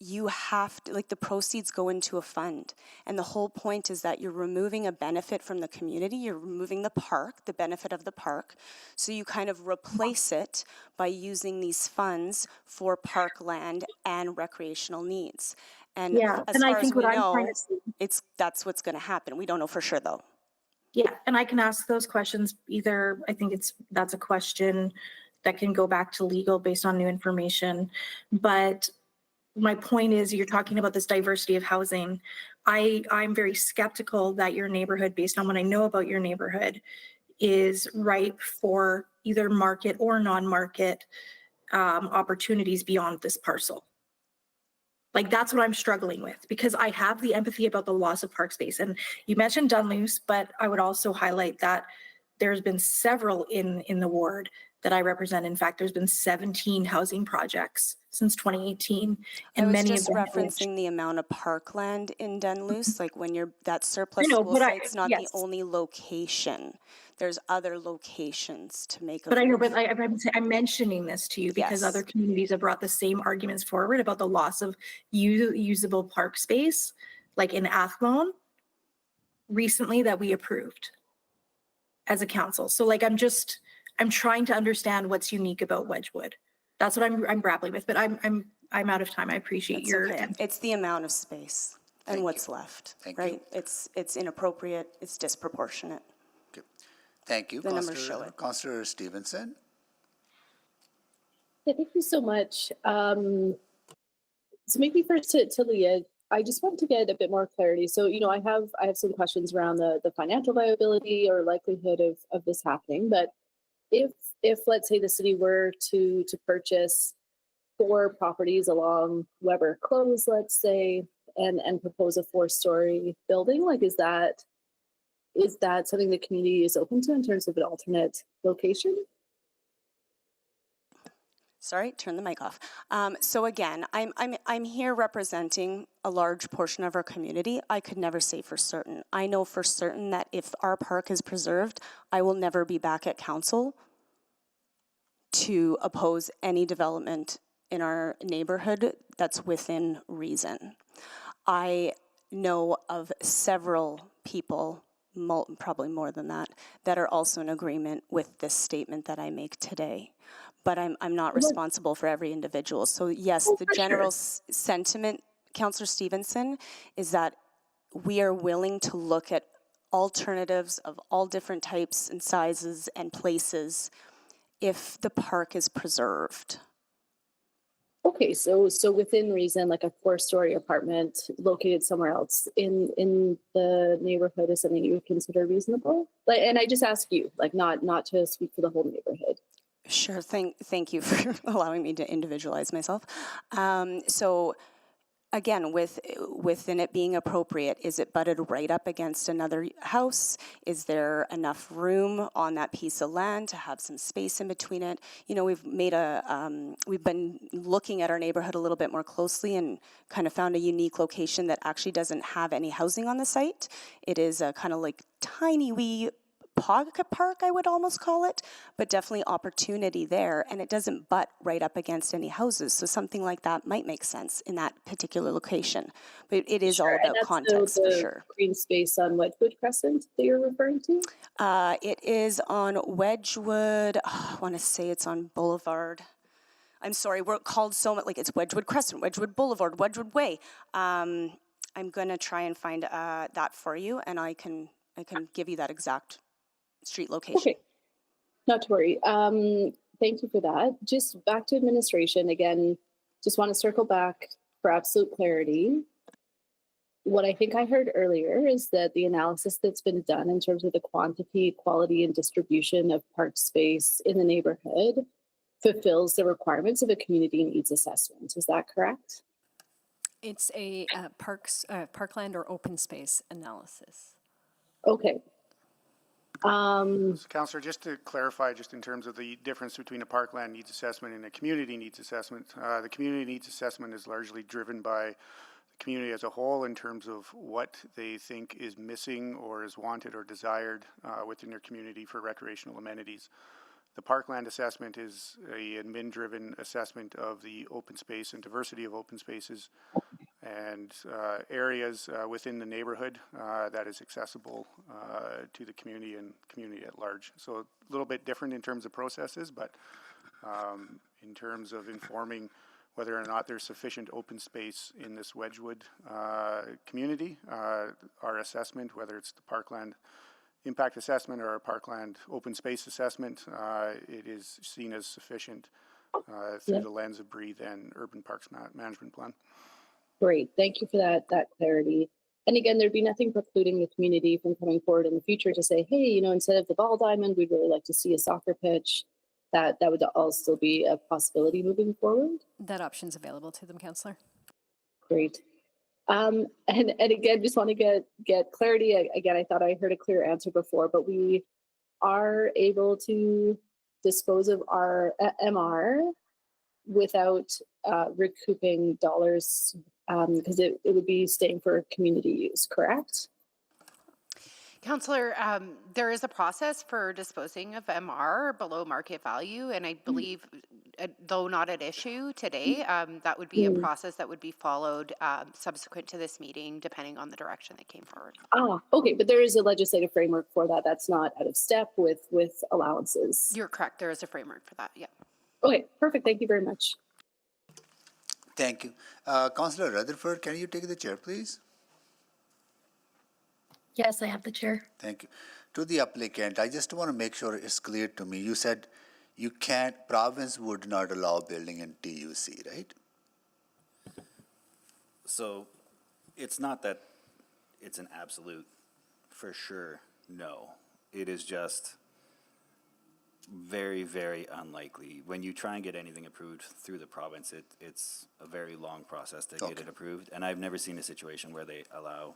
you have to, like, the proceeds go into a fund. And the whole point is that you're removing a benefit from the community, you're removing the park, the benefit of the park. So you kind of replace it by using these funds for park land and recreational needs. And as far as we know, that's what's going to happen. We don't know for sure, though.
Yeah, and I can ask those questions either. I think that's a question that can go back to legal based on new information. But my point is, you're talking about this diversity of housing. I'm very skeptical that your neighborhood, based on what I know about your neighborhood, is ripe for either market or non-market opportunities beyond this parcel. Like, that's what I'm struggling with, because I have the empathy about the loss of park space. And you mentioned Dunluce, but I would also highlight that there's been several in the ward that I represent. In fact, there's been 17 housing projects since 2018. And
I was
many
just
of them
referencing the amount of parkland in Dunluce, like when you're, that surplus
know,
school
but
site's not the
yes.
only location. There's other locations to make.
But I know, but I'm mentioning this to you because
Yes.
other communities have brought the same arguments forward about the loss of usable park space, like in Athlone recently, that we approved as a council. So like, I'm trying to understand what's unique about Wedgwood. That's what I'm grappling with, but I'm out of time. I appreciate
That's
your.
okay. It's the amount of space and what's left, right? It's inappropriate, it's disproportionate.
Thank you.
The numbers show it.
Councillor Stevenson.
Yeah, thank you so much. So maybe first to Leah, I just want to get a bit more clarity. So, you know, I have some questions around the financial viability or likelihood of this happening. But if let's say the city were to purchase 4 properties along Weber Close, let's say, and propose a 4-story building, like is that something the community is open to in terms of an alternate location?
Sorry, turn the mic off. So again, I'm here representing a large portion of our community. I could never say for certain. I know for certain that if our park is preserved, I will never be back at council to oppose any development in our neighborhood that's within reason. I know of several people, probably more than that are also in agreement with this statement that I make today. But I'm not responsible for every individual. So yes, the general sentiment, Councillor Stevenson, is that we are willing to look at alternatives of all different types and sizes and places if the park is preserved.
Okay, so within reason, like a 4-story apartment located somewhere else in the neighborhood is something you would consider reasonable? Like, and I just ask you, like not to speak for the whole neighborhood.
Sure, thank you for allowing me to individualize myself. So again, within it being appropriate, is it butted right up against another house? Is there enough room on that piece of land to have some space in between it? You know, we've been looking at our neighborhood a little bit more closely and kind of found a unique location that actually doesn't have any housing on the site. It is a kind of like tiny wee pocket park, I would almost call it, but definitely opportunity there, and it doesn't butt right up against any houses, so something like that might make sense in that particular location. But it is all about context, for sure.
Green space on Wedgwood Crescent that you're referring to?
It is on Wedgwood, I want to say it's on Boulevard. I'm sorry, we're called so much, like it's Wedgwood Crescent, Wedgwood Boulevard, Wedgwood Way. I'm going to try and find that for you, and I can give you that exact street location.
Okay, not to worry. Thank you for that. Just back to administration again, just want to circle back for absolute clarity. What I think I heard earlier is that the analysis that's been done in terms of the quantity, quality, and distribution of park space in the neighborhood fulfills the requirements of a community needs assessment. Is that correct?
It's a parkland or open space analysis.
Okay.
So, Councillor, just to clarify, just in terms of the difference between a parkland needs assessment and a community needs assessment, the community needs assessment is largely driven by the community as a whole in terms of what they think is missing or is wanted or desired within their community for recreational amenities. The parkland assessment is a admin-driven assessment of the open space and diversity of open spaces and areas within the neighborhood that is accessible to the community and community at large. So a little bit different in terms of processes, but in terms of informing whether or not there's sufficient open space in this Wedgwood community, our assessment, whether it's the parkland impact assessment or a parkland open space assessment, it is seen as sufficient through the lens of BREATHE and Urban Parks Management Plan.
Great, thank you for that clarity. And again, there'd be nothing precluding the community from coming forward in the future to say, hey, you know, instead of the ball diamond, we'd really like to see a soccer pitch. That would also be a possibility moving forward.
That option's available to them, Councillor.
Great. And again, just want to get clarity. Again, I thought I heard a clear answer before, but we are able to dispose of our MR without recouping dollars because it would be staying for community use, correct?
Councillor, there is a process for disposing of MR below market value, and I believe, though not at issue today, that would be a process that would be followed subsequent to this meeting, depending on the direction that came forward.
Ah, okay, but there is a legislative framework for that. That's not out of step with allowances.
You're correct. There is a framework for that. Yeah.
Okay, perfect. Thank you very much.
Thank you. Councillor Rutherford, can you take the chair, please?
Yes, I have the chair.
Thank you. To the applicant, I just want to make sure it's clear to me. You said you can't, province would not allow building in TUC, right?
So it's not that it's an absolute for sure no. It is just very, very unlikely. When you try and get anything approved through the province, it's a very long process to get it approved. And I've never seen a situation where they allow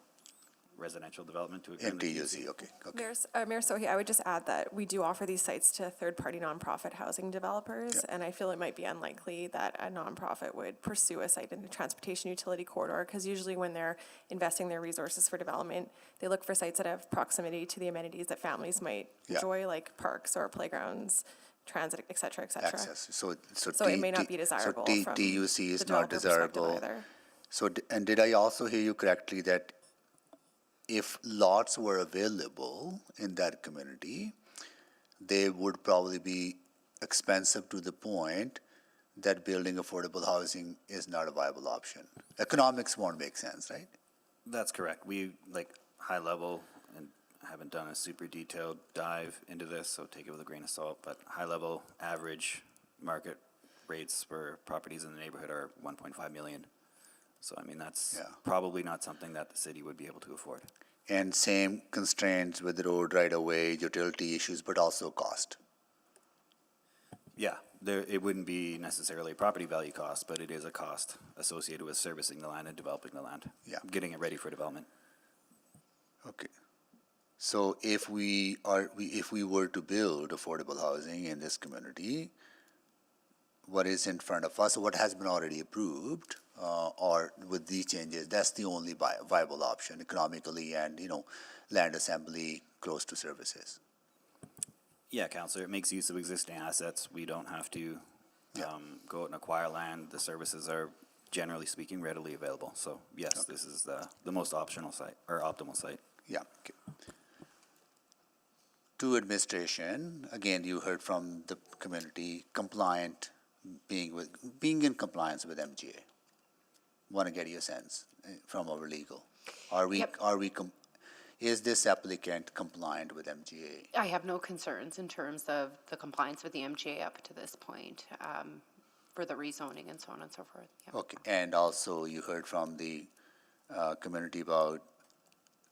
residential development to occur in the TUC.
Okay.
Mayor Sohi, I would just add that we do offer these sites to third-party nonprofit housing developers, and I feel it might be unlikely that a nonprofit would pursue a site in a transportation utility corridor, because usually when they're investing their resources for development, they look for sites that have proximity to the amenities that families might enjoy, like parks or playgrounds, transit, et cetera, et cetera.
Access. So
it may not be desirable from
TUC is
the
not
developer perspective
desirable.
either.
So, and did I also hear you correctly that if lots were available in that community, they would probably be expensive to the point that building affordable housing is not a viable option? Economics won't make sense, right?
That's correct. We, like, high level, and haven't done a super detailed dive into this, so take it with a grain of salt, but high level average market rates for properties in the neighborhood are 1.5 million. So, I mean, that's probably not something that the city would be able to afford.
And same constraints with road right-of-way, utility issues, but also cost.
Yeah, it wouldn't be necessarily a property value cost, but it is a cost associated with servicing the land and developing the land.
Yeah.
Getting it ready for development.
Okay. So if we were to build affordable housing in this community, what is in front of us, what has been already approved, or with these changes, that's the only viable option economically and, land assembly close to services.
Yeah, Councillor, it makes use of existing assets. We don't have to go out and acquire land. The services are, generally speaking, readily available. So yes, this is the most optimal site.
Yeah. Okay. To administration, again, you heard from the community, being in compliance with MGA. Want to get your sense from our legal. Is this applicant compliant with MGA?
I have no concerns in terms of the compliance with the MGA up to this point for the rezoning and so on and so forth. Yeah.
Okay, and also you heard from the community about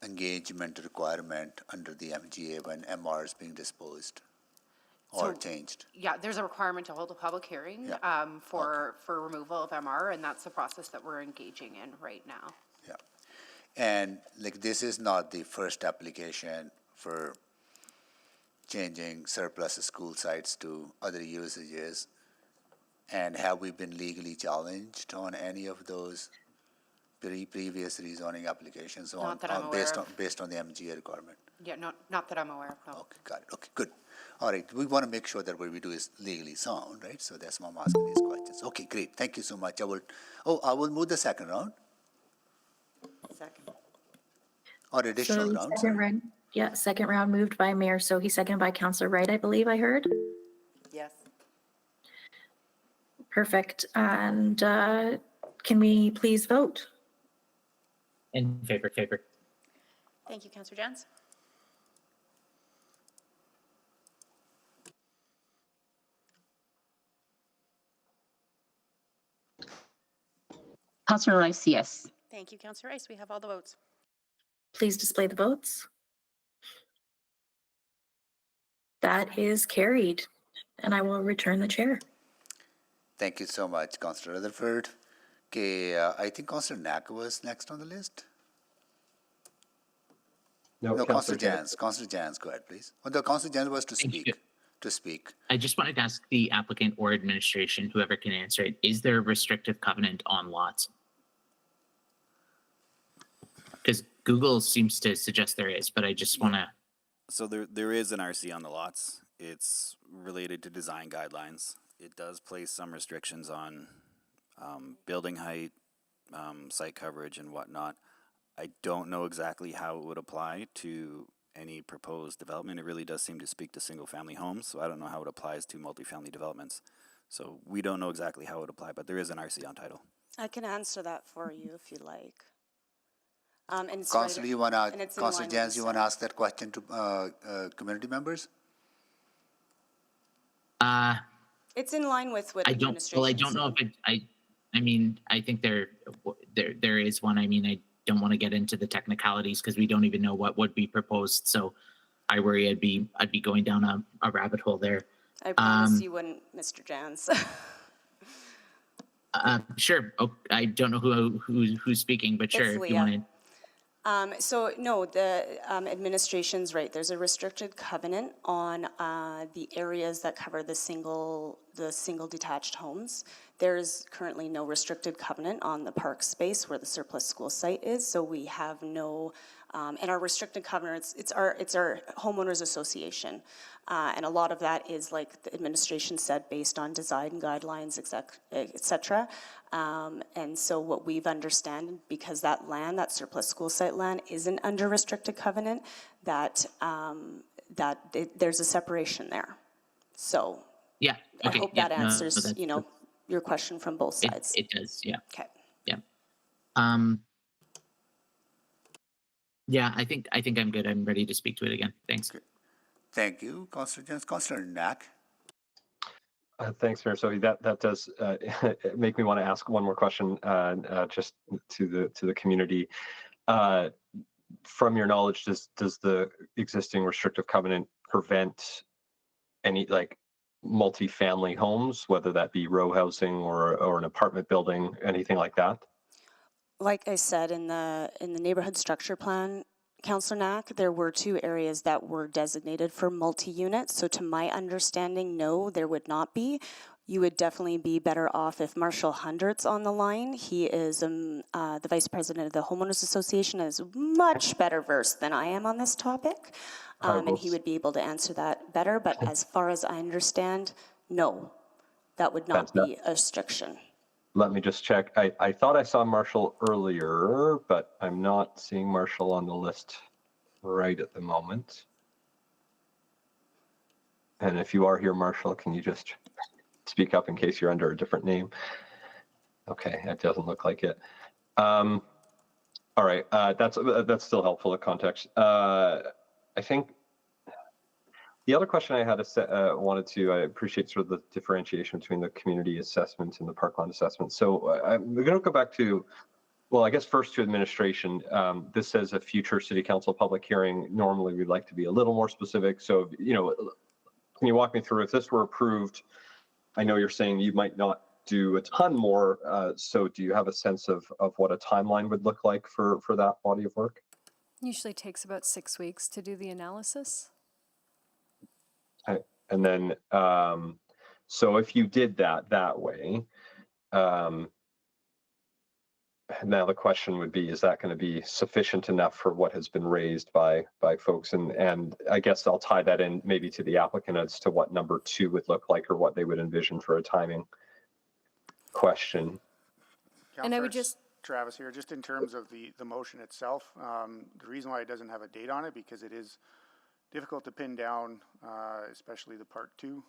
engagement requirement under the MGA when MR is being disposed or changed.
Yeah, there's a requirement to hold a public hearing for removal of MR, and that's the process that we're engaging in right now.
Yeah, and this is not the first application for changing surplus school sites to other usages. And have we been legally challenged on any of those previous rezoning applications based on the MGA requirement?
Yeah, not that I'm aware of. No.
Okay, got it. Okay, good. All right, we want to make sure that what we do is legally sound, right? So that's why I'm asking these questions. Okay, great. Thank you so much. I will move the second round.
Second.
Or additional round.
Second round moved by Mayor Sohi, seconded by Councillor Wright, I believe I heard.
Yes.
Perfect. And can we please vote?
In favor.
Thank you, Councillor Jans.
Councillor Rice, yes.
Thank you, Councillor Rice. We have all the votes.
Please display the votes. That is carried, and I will return the chair.
Thank you so much, Councillor Rutherford. Okay, I think Councillor Knack was next on the list.
No,
No,
Councillor
Councillor Jans. Councillor Jans, go ahead, please. Oh, the Councillor Jans was to speak. To speak.
I just wanted to ask the applicant or administration, whoever can answer it, is there a restrictive covenant on lots? Because Google seems to suggest there is, but I just want to...
So there is an RC on the lots. It's related to design guidelines. It does place some restrictions on building height, site coverage, and whatnot. I don't know exactly how it would apply to any proposed development. It really does seem to speak to single-family homes, so I don't know how it applies to multifamily developments. So we don't know exactly how it would apply, but there is an RC on title.
I can answer that for you if you like. And it's
Councillor,
right,
you want
and
to,
it's in
Councillor
line with
Jans,
the
you want to
site.
ask that question to community members?
It's in line with what
I don't.
administration.
Well, I don't know if it. I mean, I think there is one. I mean, I don't want to get into the technicalities because we don't even know what would be proposed. So, I worry I'd be going down a rabbit hole there.
I promise you wouldn't, Mr. Jans.
Sure. Oh, I don't know who's speaking, but sure,
It's
if you want to.
So no, the administration's right. There's a restricted covenant on the areas that cover the single detached homes. There's currently no restricted covenant on the park space where the surplus school site is. So we have no, and our restricted covenants. It's our homeowners association, and a lot of that is, like the administration said, based on design guidelines, et cetera. And so what we've understand, because that land, that surplus school site land, isn't under restricted covenant, that there's a separation there. So
Yeah. Okay.
I hope that answers, your question from both sides.
It does. Yeah.
Okay.
Yeah. Yeah. I think I'm good. I'm ready to speak to it again. Thanks.
Thank you, Councillor Jans. Councillor Knack.
Thanks, Mayor Sophie. That does make me want to ask one more question, just to the community. From your knowledge, does the existing restrictive covenant prevent any multi-family homes, whether that be row housing or an apartment building, anything like that?
Like I said, in the neighborhood structure plan, Councillor Knack, there were 2 areas that were designated for multi-units. So to my understanding, no, there would not be. You would definitely be better off if Marshall Hundert's on the line. He is the Vice President of the Homeowners Association, and is much better versed than I am on this topic. And he would be able to answer that better. But as far as I understand, no, that would not be a restriction.
Let me just check. I thought I saw Marshall earlier, but I'm not seeing Marshall on the list right at the moment. And if you are here, Marshall, can you just speak up in case you're under a different name? Okay, it doesn't look like it. All right, that's still helpful in context. I think the other question I had I appreciate sort of the differentiation between the community assessment and the parkland assessment. So we're going to go back to, well, I guess first to administration. This says a future city council public hearing. Normally we'd like to be a little more specific. So, can you walk me through if this were approved? I know you're saying you might not do a ton more. So do you have a sense of what a timeline would look like for that body of work?
Usually takes about 6 weeks to do the analysis.
And then, so if you did that way, now the question would be, is that going to be sufficient enough for what has been raised by folks? And I guess I'll tie that in maybe to the applicant as to what number 2 would look like, or what they would envision for a timing question.
And I would just...
Travis here, just in terms of the motion itself, the reason why it doesn't have a date on it, because it is difficult to pin down, especially the part 2,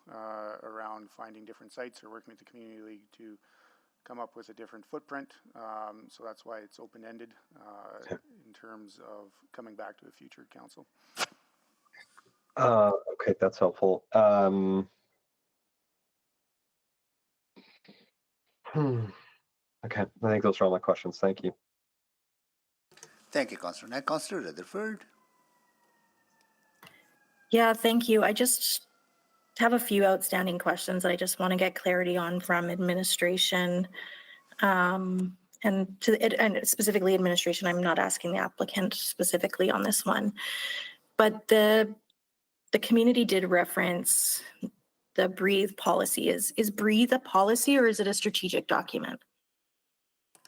around finding different sites or working with the community league to come up with a different footprint. So that's why it's open-ended in terms of coming back to a future council.
Okay, that's helpful. Okay, I think those are all my questions. Thank you.
Thank you, Councillor Knack. Councillor Rutherford.
Yeah, thank you. I just have a few outstanding questions that I just want to get clarity on from administration. And and specifically administration, I'm not asking the applicant specifically on this one, but the community did reference the breathe policy. Is breathe a policy or is it a strategic document?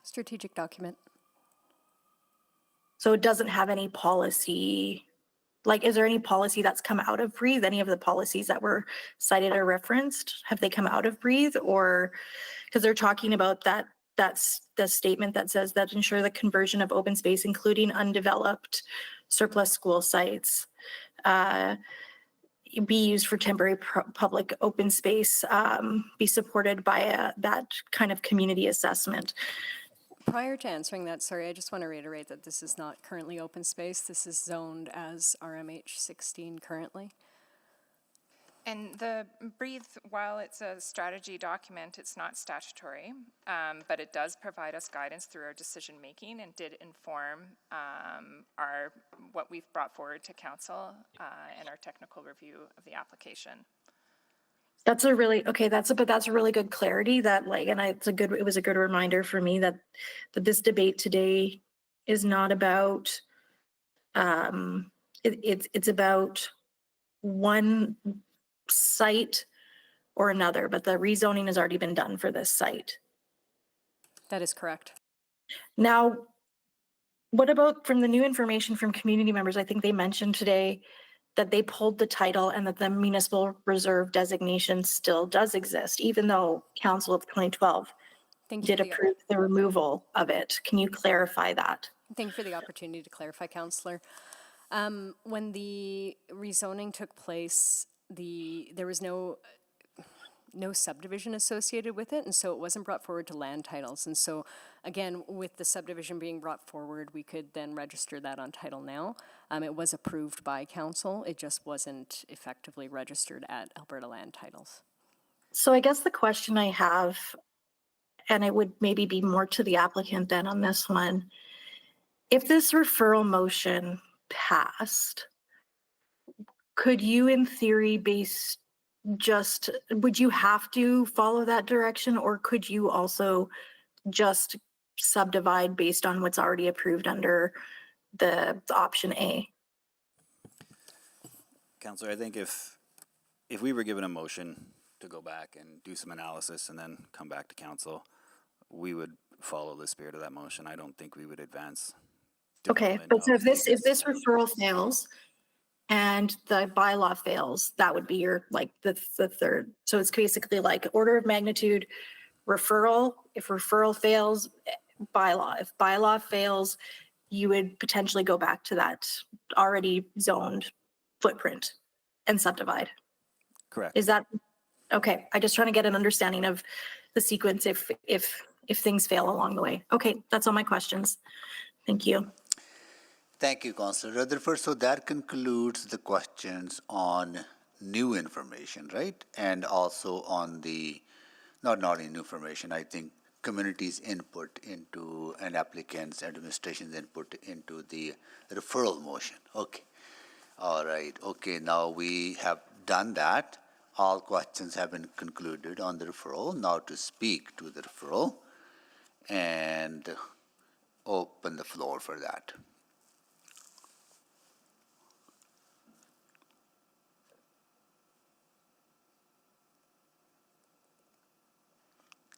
Strategic document.
So it doesn't have any policy. Like, is there any policy that's come out of breathe? Any of the policies that were cited or referenced, have they come out of breathe? Or because they're talking about that's the statement that says that ensure the conversion of open space, including undeveloped surplus school sites, be used for temporary public open space, be supported by that kind of community assessment.
Prior to answering that, sorry, I just want to reiterate that this is not currently open space. This is zoned as RMH 16 currently.
And the breathe, while it's a strategy document, it's not statutory, but it does provide us guidance through our decision making and did inform what we've brought forward to council and our technical review of the application.
That's a really, okay, that's a really good clarity that it was a good reminder for me that this debate today is not about, it's about one site or another, but the rezoning has already been done for this site.
That is correct.
Now, what about from the new information from community members? I think they mentioned today that they pulled the title and that the municipal reserve designation still does exist, even though Council of 2012 did approve the removal of it. Can you clarify that?
Thank you for the opportunity to clarify, Councillor. When the rezoning took place, there was no subdivision associated with it, and so it wasn't brought forward to land titles. And so, again, with the subdivision being brought forward, we could then register that on title now. It was approved by council. It just wasn't effectively registered at Alberta Land Titles.
So I guess the question I have, and it would maybe be more to the applicant than on this one, if this referral motion passed, could you in theory would you have to follow that direction, or could you also just subdivide based on what's already approved under the option A?
Councillor, I think if we were given a motion to go back and do some analysis and then come back to council, we would follow the spirit of that motion. I don't think we would advance.
Okay, but so if this referral fails and the bylaw fails, that would be your, like, the third. So it's basically like order of magnitude referral. If referral fails, bylaw. If bylaw fails, you would potentially go back to that already zoned footprint and subdivide.
Correct.
Is that, okay, I just trying to get an understanding of the sequence if things fail along the way. Okay, that's all my questions. Thank you.
Thank you, Councillor Rutherford. So that concludes the questions on new information, right? And also on the, not new information, I think community's input into, and applicants, administration's input into the referral motion. Okay. All right. Okay, now we have done that. All questions have been concluded on the referral. Now to speak to the referral and open the floor for that.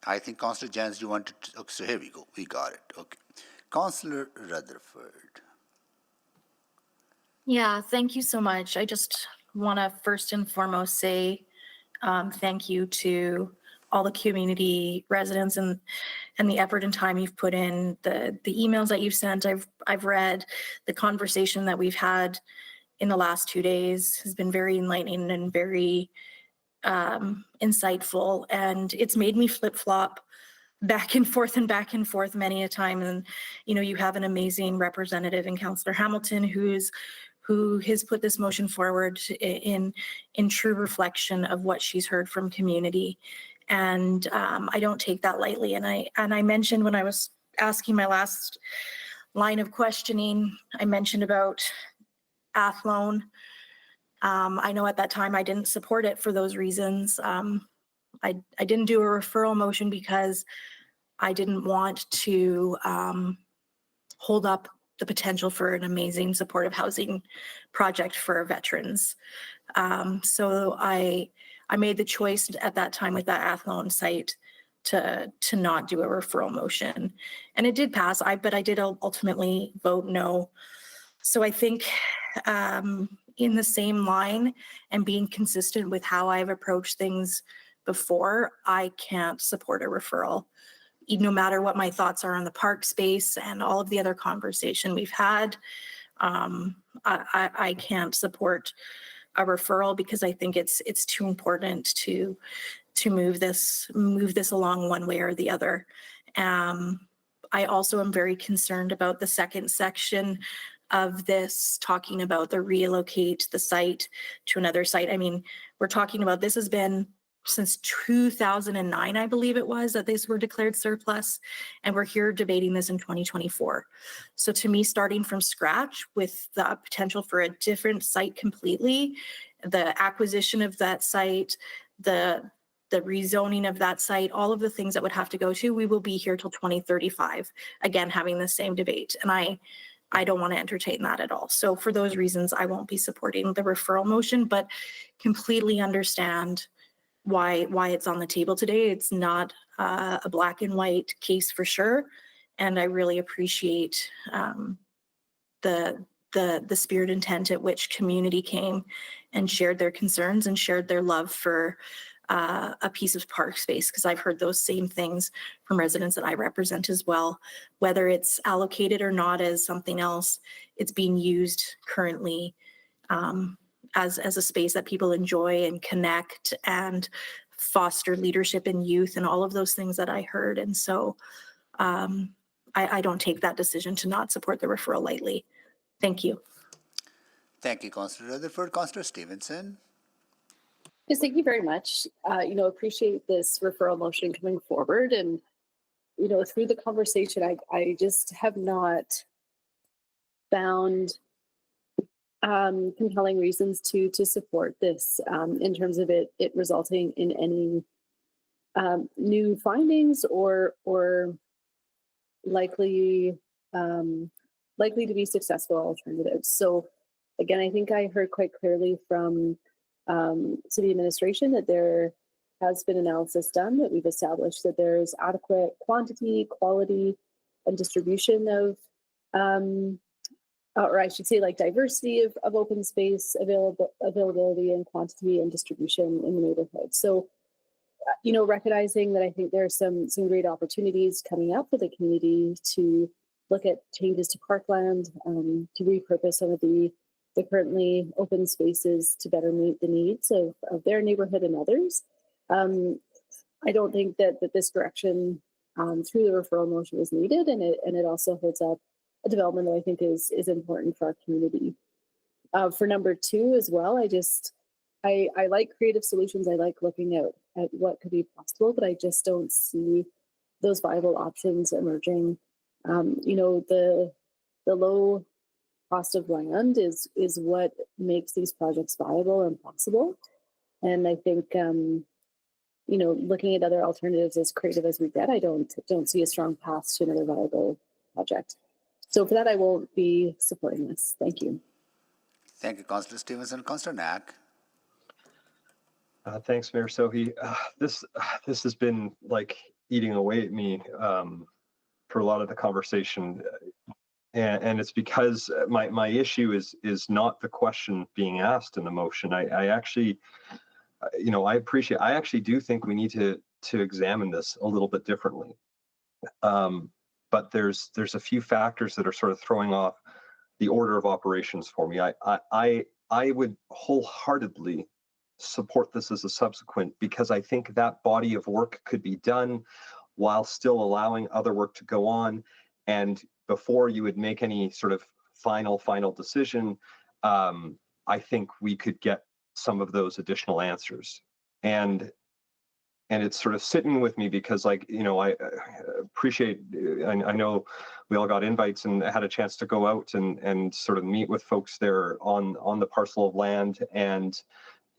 I think Councillor Jans, you wanted to, okay, so here we go. We got it. Okay. Councillor Rutherford.
Yeah, thank you so much. I just want to first and foremost say thank you to all the community residents and the effort and time you've put in, the emails that you've sent. I've read the conversation that we've had in the last 2 days has been very enlightening and very insightful, and it's made me flip-flop back and forth many a time. And you have an amazing representative in Councillor Hamilton who has put this motion forward in true reflection of what she's heard from community, and I don't take that lightly. And I mentioned when I was asking my last line of questioning, I mentioned about Athlone. I know at that time I didn't support it for those reasons. I didn't do a referral motion because I didn't want to hold up the potential for an amazing supportive housing project for veterans. So I made the choice at that time with that Athlone site to not do a referral motion, and it did pass. But I did ultimately vote no. So I think in the same line and being consistent with how I've approached things before, I can't support a referral. No matter what my thoughts are on the park space and all of the other conversation we've had, I can't support a referral because I think it's too important to move this along one way or the other. I also am very concerned about the second section of this, talking about the relocate the site to another site. I mean, we're talking about, this has been since 2009, I believe it was, that these were declared surplus, and we're here debating this in 2024. So to me, starting from scratch with the potential for a different site completely, the acquisition of that site, the rezoning of that site, all of the things that would have to go to, we will be here till 2035, again, having the same debate. And I don't want to entertain that at all. So for those reasons, I won't be supporting the referral motion, but completely understand why it's on the table today. It's not a black and white case for sure. And I really appreciate the spirit intent at which community came and shared their concerns and shared their love for a piece of park space, because I've heard those same things from residents that I represent as well. Whether it's allocated or not as something else, it's being used currently as a space that people enjoy and connect and foster leadership in youth and all of those things that I heard. And so I don't take that decision to not support the referral lightly. Thank you.
Thank you, Councillor Rutherford. Councillor Stevenson.
Yes, thank you very much. Appreciate this referral motion coming forward. And, through the conversation, I just have not found compelling reasons to support this in terms of it resulting in any new findings or likely to be successful alternatives. So again, I think I heard quite clearly from city administration that there has been analysis done, that we've established that there's adequate quantity, quality, and distribution of, or I should say like diversity of open space, availability and quantity and distribution in the neighborhood. So, recognizing that I think there are some great opportunities coming up for the community to look at changes to parkland, to repurpose some of the currently open spaces to better meet the needs of their neighborhood and others. I don't think that this direction through the referral motion is needed, and it also holds up a development that I think is important for our community. For number two as well, I like creative solutions. I like looking at what could be possible, but I just don't see those viable options emerging. The low cost of land is what makes these projects viable and possible. And I think, looking at other alternatives, as creative as we get, I don't see a strong path to another viable project. So for that, I won't be supporting this. Thank you.
Thank you, Councillor Stevenson. Councillor Knack.
Thanks, Mayor Sohi. This has been like eating away at me for a lot of the conversation. And it's because my issue is not the question being asked in the motion. I actually, I actually do think we need to examine this a little bit differently. But there's a few factors that are sort of throwing off the order of operations for me. I would wholeheartedly support this as a subsequent, because I think that body of work could be done while still allowing other work to go on. And before you would make any sort of final decision, I think we could get some of those additional answers. And it's sort of sitting with me because, I appreciate, I know we all got invites and had a chance to go out and sort of meet with folks there on the parcel of land. And,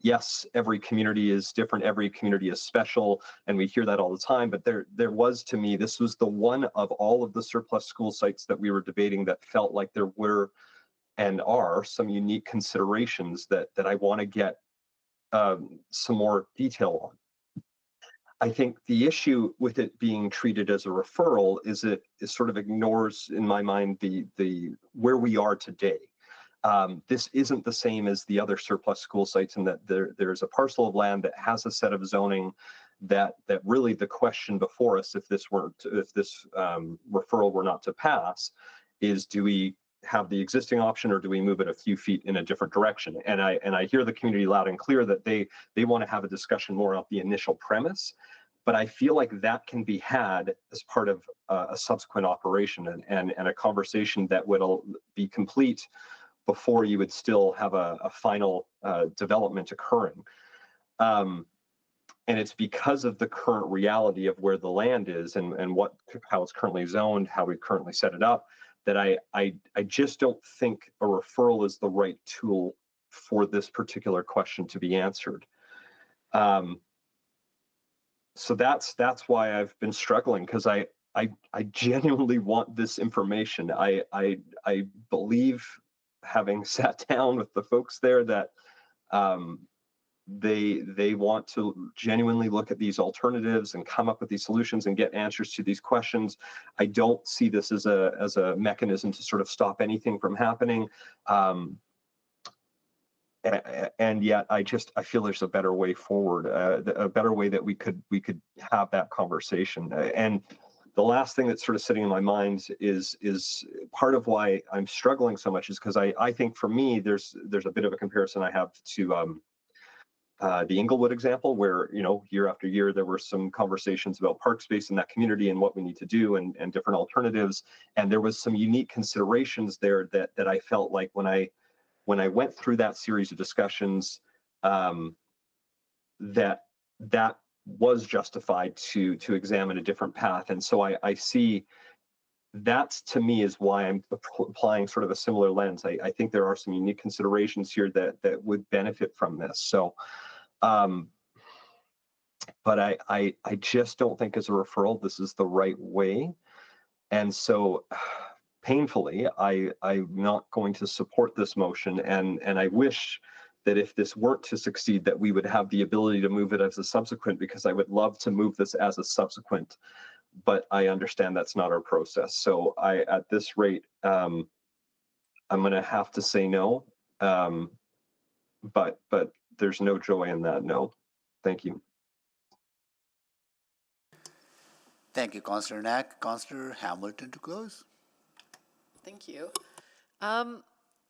yes, every community is different, every community is special, and we hear that all the time, but there was, to me, this was the one of all of the surplus school sites that we were debating that felt like there were and are some unique considerations that I want to get some more detail on. I think the issue with it being treated as a referral is it sort of ignores, in my mind, the where we are today. This isn't the same as the other surplus school sites in that there's a parcel of land that has a set of zoning that really the question before us, if this referral were not to pass, is do we have the existing option or do we move it a few feet in a different direction? And I hear the community loud and clear that they want to have a discussion more of the initial premise, but I feel like that can be had as part of a subsequent operation and a conversation that would be complete before you would still have a final development occurring. And it's because of the current reality of where the land is and how it's currently zoned, how we currently set it up, that I just don't think a referral is the right tool for this particular question to be answered. So that's why I've been struggling, because I genuinely want this information. I believe, having sat down with the folks there, that they want to genuinely look at these alternatives and come up with these solutions and get answers to these questions. I don't see this as a mechanism to sort of stop anything from happening. And yet I feel there's a better way forward, a better way that we could have that conversation. And the last thing that's sort of sitting in my mind is part of why I'm struggling so much is because I think for me there's a bit of a comparison I have to the Inglewood example, where year after year there were some conversations about park space in that community and what we need to do and different alternatives, and there was some unique considerations there that I felt like when I went through that series of discussions, that was justified to examine a different path. And so I see that's, to me, is why I'm applying sort of a similar lens. I think there are some unique considerations here that would benefit from this. So, but I just don't think as a referral, this is the right way. And so painfully, I'm not going to support this motion. And I wish that if this weren't to succeed, that we would have the ability to move it as a subsequent, because I would love to move this as a subsequent, but I understand that's not our process. So at this rate, I'm going to have to say no, but there's no joy in that no. Thank you.
Thank you, Councillor Knack. Councillor Hamilton to close.
Thank you.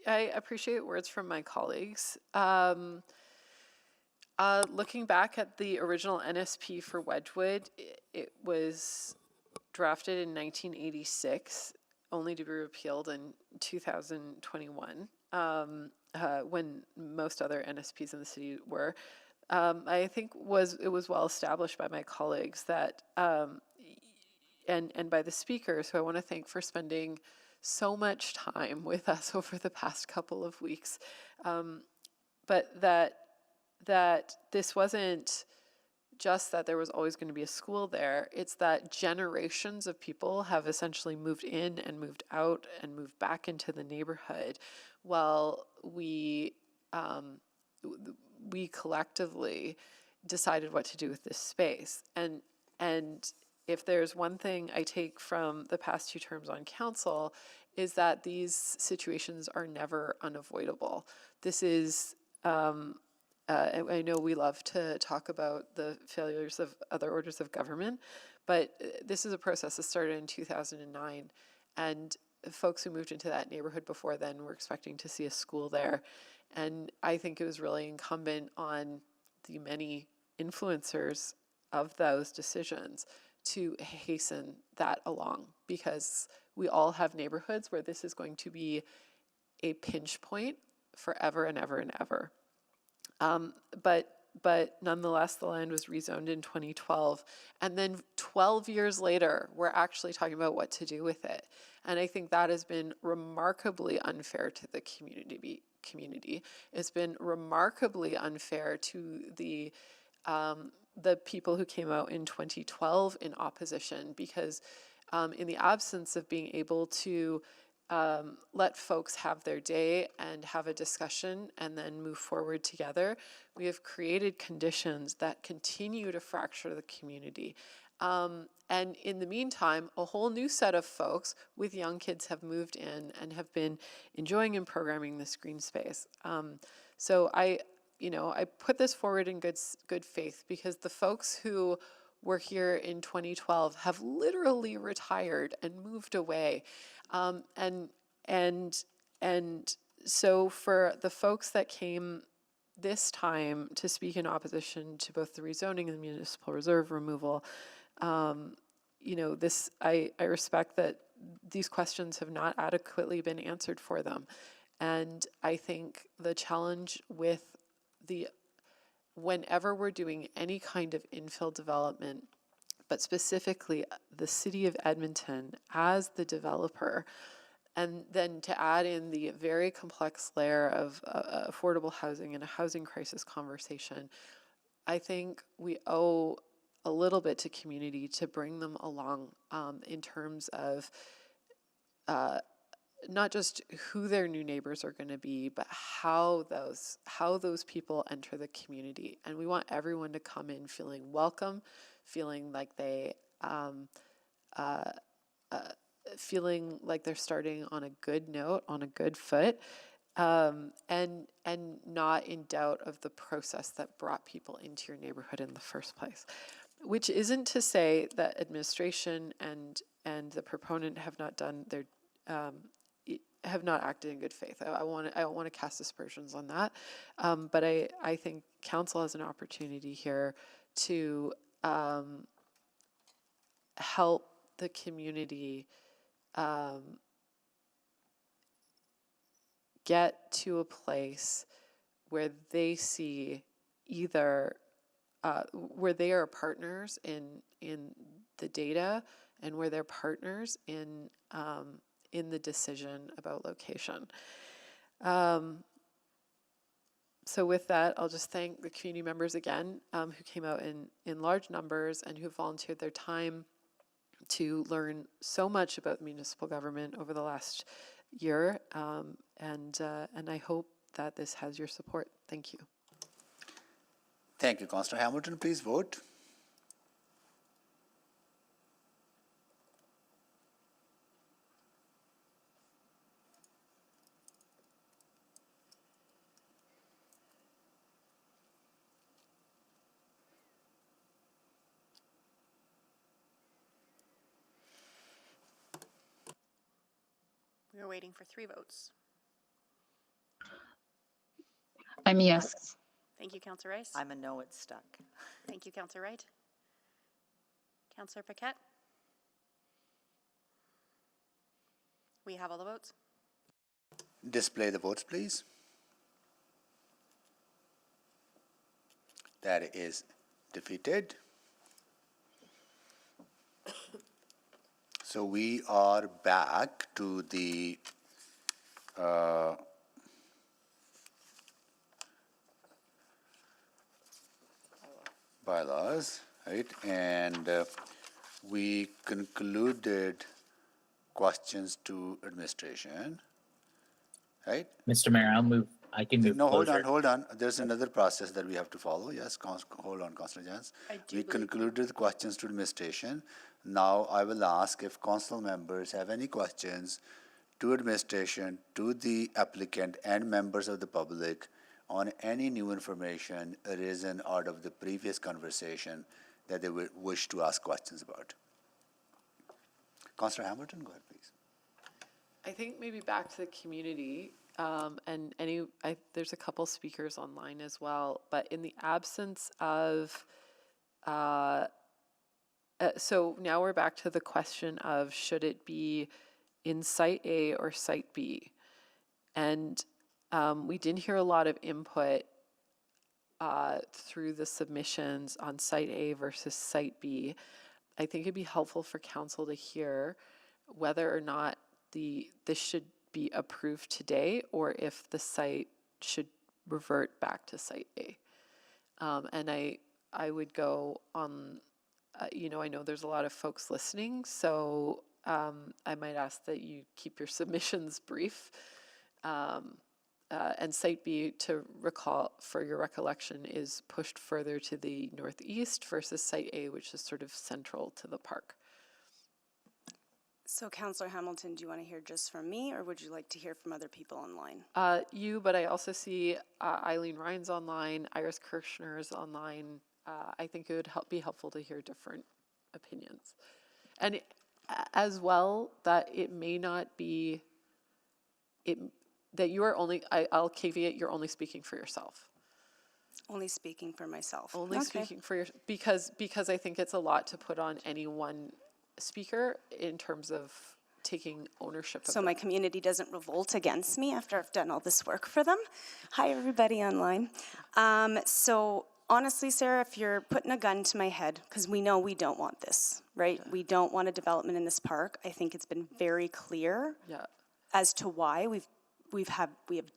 I appreciate words from my colleagues. Looking back at the original NSP for Wedgwood, it was drafted in 1986, only to be repealed in 2021, when most other NSPs in the city were. I think it was well established by my colleagues that, and by the speakers, who I want to thank for spending so much time with us over the past couple of weeks, but that this wasn't just that there was always going to be a school there. It's that generations of people have essentially moved in and moved out and moved back into the neighborhood while we collectively decided what to do with this space. And if there's one thing I take from the past 2 terms on council, is that these situations are never unavoidable. This is, I know we love to talk about the failures of other orders of government, but this is a process that started in 2009, and folks who moved into that neighborhood before then were expecting to see a school there. And I think it was really incumbent on the many influencers of those decisions to hasten that along, because we all have neighborhoods where this is going to be a pinch point forever and ever and ever. But nonetheless, the land was rezoned in 2012. And then 12 years later, we're actually talking about what to do with it. And I think that has been remarkably unfair to the community. It's been remarkably unfair to the people who came out in 2012 in opposition, because in the absence of being able to let folks have their day and have a discussion and then move forward together, we have created conditions that continue to fracture the community. And in the meantime, a whole new set of folks with young kids have moved in and have been enjoying and programming this green space. So I put this forward in good faith, because the folks who were here in 2012 have literally retired and moved away. And so for the folks that came this time to speak in opposition to both the rezoning and the municipal reserve removal, I respect that these questions have not adequately been answered for them. And I think the challenge with whenever we're doing any kind of infill development, but specifically the city of Edmonton as the developer, and then to add in the very complex layer of affordable housing and a housing crisis conversation, I think we owe a little bit to community to bring them along in terms of not just who their new neighbors are going to be, but how those people enter the community. And we want everyone to come in feeling welcome, feeling like they feeling like they're starting on a good note, on a good foot, and not in doubt of the process that brought people into your neighborhood in the first place. Which isn't to say that administration and the proponent have not done their have not acted in good faith. I don't want to cast aspersions on that, but I think council has an opportunity here to help the community get to a place where they see either where they are partners in the data, and where they're partners in the decision about location. So with that, I'll just thank the community members again who came out in large numbers and who volunteered their time to learn so much about municipal government over the last year, and I hope that this has your support. Thank you.
Thank you, Councillor Hamilton. Please vote.
We are waiting for 3 votes.
I'm a yes.
Thank you, Councillor Rice.
I'm a no, it's stuck.
Thank you, Councillor Wright. Councillor Paquette. We have all the votes.
Display the votes, please. That is defeated. So we are back to the bylaws, right? And we concluded questions to administration, right?
Mr. Mayor, I can move
No,
closer.
hold on. There's another process that we have to follow. Yes, hold on, Councillor Jans. We concluded the questions to administration. Now I will ask if council members have any questions to administration, to the applicant and members of the public on any new information arisen out of the previous conversation that they would wish to ask questions about. Councillor Hamilton, go ahead, please.
I think maybe back to the community, and there's a couple speakers online as well, but in the absence of, so now we're back to the question of should it be in Site A or Site B? And we didn't hear a lot of input through the submissions on Site A versus Site B. I think it'd be helpful for council to hear whether or not this should be approved today or if the site should revert back to Site A. And I would go on, you know, I know there's a lot of folks listening, so I might ask that you keep your submissions brief. And Site B, to recall, for your recollection, is pushed further to the northeast versus Site A, which is sort of central to the park.
So Councillor Hamilton, do you want to hear just from me, or would you like to hear from other people online?
You, but I also see Eileen Ryan's online, Iris Kirshner is online. I think it would be helpful to hear different opinions. And as well, that it may not be, that you are only, I'll caveat, you're only speaking for yourself.
Only speaking for myself.
Only
Okay.
speaking for your, because I think it's a lot to put on any one speaker in terms of taking ownership of
So my community doesn't revolt against me after I've done all this work for them. Hi, everybody online. So honestly, Sarah, if you're putting a gun to my head, because we know we don't want this, right? We don't want a development in this park. I think it's been very clear as to why. We have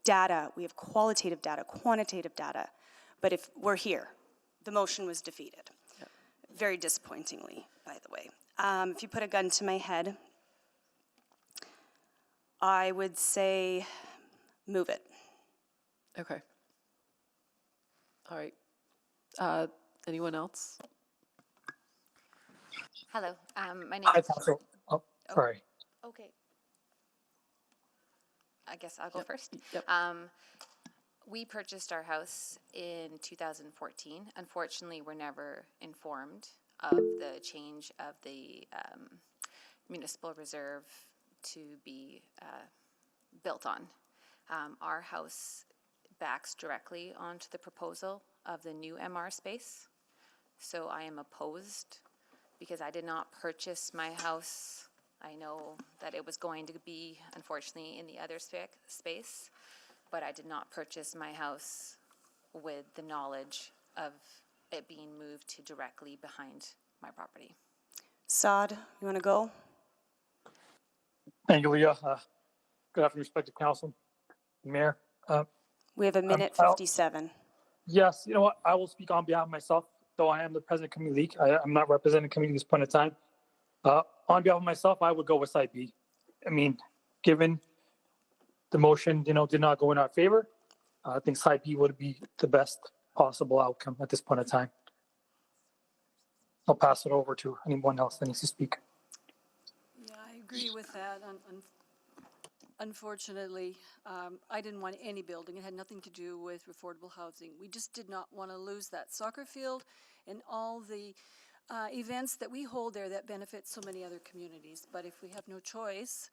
data, we have qualitative data, quantitative data. But if we're here, the motion was defeated. Very disappointingly, by the way. If you put a gun to my head, I would say move it.
Okay. All right. Anyone else?
Hello, my name
Hi,
is...
Council. Oh, sorry.
Okay. I guess I'll go first.
Yep.
We purchased our house in 2014. Unfortunately, we're never informed of the change of the municipal reserve to be built on. Our house backs directly onto the proposal of the new MR space. So I am opposed because I did not purchase my house. I know that it was going to be, unfortunately, in the other space, but I did not purchase my house with the knowledge of it being moved to directly behind my property.
Saad, you want to go?
Thank you, Leah. Good afternoon, respected council, mayor.
We have a minute 57.
Yes, you know what? I will speak on behalf of myself, though I am the president of Community League. I'm not representing the community at this point in time. On behalf of myself, I would go with Site B. I mean, given the motion, did not go in our favor, I think Site B would be the best possible outcome at this point in time. I'll pass it over to anyone else that needs to speak.
Yeah, I agree with that. Unfortunately, I didn't want any building. It had nothing to do with affordable housing. We just did not want to lose that soccer field and all the events that we hold there that benefit so many other communities. But if we have no choice,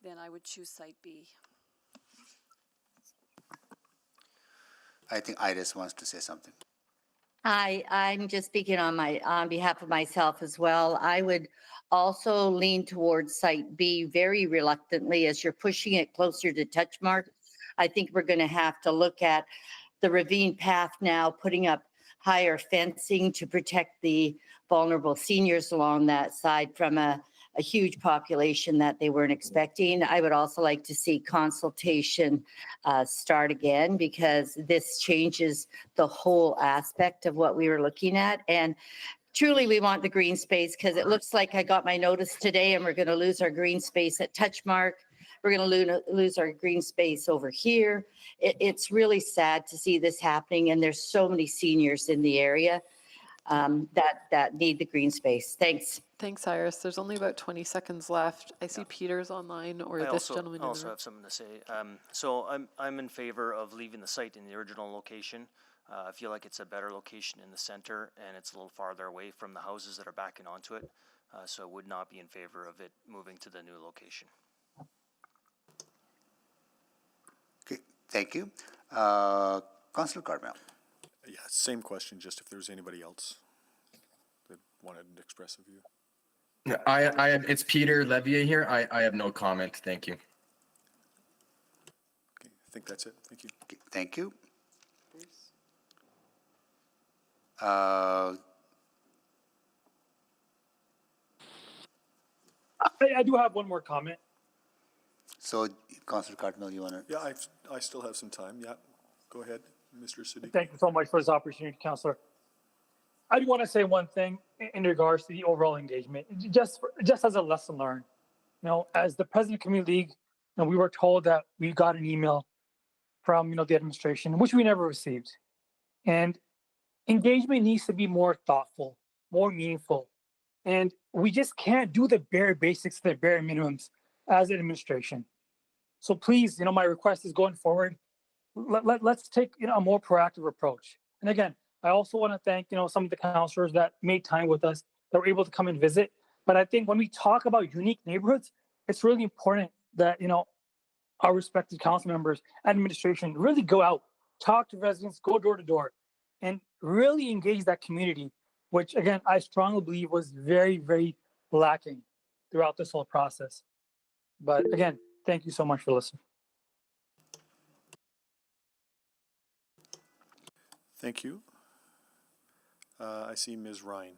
then I would choose Site B.
I think Iris wants to say something.
Hi, I'm just speaking on behalf of myself as well. I would also lean towards Site B very reluctantly as you're pushing it closer to Touchmark. I think we're going to have to look at the ravine path now, putting up higher fencing to protect the vulnerable seniors along that side from a huge population that they weren't expecting. I would also like to see consultation start again because this changes the whole aspect of what we were looking at. And truly, we want the green space because it looks like I got my notice today and we're going to lose our green space at Touchmark. We're going to lose our green space over here. It's really sad to see this happening, and there's so many seniors in the area that need the green space. Thanks.
Thanks, Iris. There's only about 20 seconds left. I see Peter's online, or this gentleman.
I also have something to say. So I'm in favor of leaving the site in the original location. I feel like it's a better location in the center, and it's a little farther away from the houses that are backing onto it. So I would not be in favor of it moving to the new location.
Okay, thank you. Councillor Carmel.
Yeah, same question, just if there's anybody else that wanted to express a view.
It's Peter Levier here. I have no comment. Thank you.
Okay, I think that's it. Thank you.
Okay, thank you.
I do have one more comment.
So Councillor Cartmel, you want to?
Yeah, I still have some time. Yeah, go ahead, Mr. Siddiqui.
Thank you so much for this opportunity, Councillor. I do want to say one thing in regards to the overall engagement, just as a lesson learned. You know, as the president of the Community League, you know, we were told that we got an email from, you know, the administration, which we never received. And engagement needs to be more thoughtful, more meaningful. And we just can't do the bare basics, the bare minimums as an administration. So please, you know, my request is going forward, let's take, you know, a more proactive approach. And again, I also want to thank, you know, some of the councillors that made time with us, that were able to come and visit. But I think when we talk about unique neighborhoods, it's really important that, you know, our respective council members, administration really go out, talk to residents, go door to door, and really engage that community, which again, I strongly believe was very, very lacking throughout this whole process. But again, thank you so much for listening.
Thank you. I see Ms. Ryan.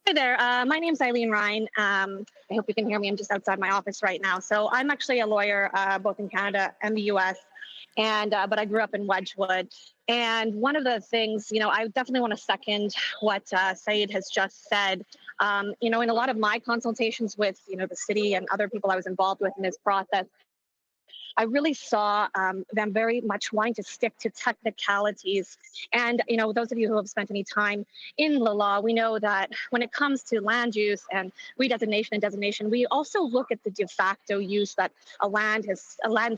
Hi there. My name's Eileen Ryan. I hope you can hear me. I'm just outside my office right now. So I'm actually a lawyer, both in Canada and the U.S. And but I grew up in Wedgwood. And one of the things, you know, I definitely want to second what Saeed has just said. You know, in a lot of my consultations with, you know, the city and other people I was involved with in this process, I really saw them very much wanting to stick to technicalities. And, you know, those of you who have spent any time in the law, we know that when it comes to land use and redesignation and designation, we also look at the de facto use that a land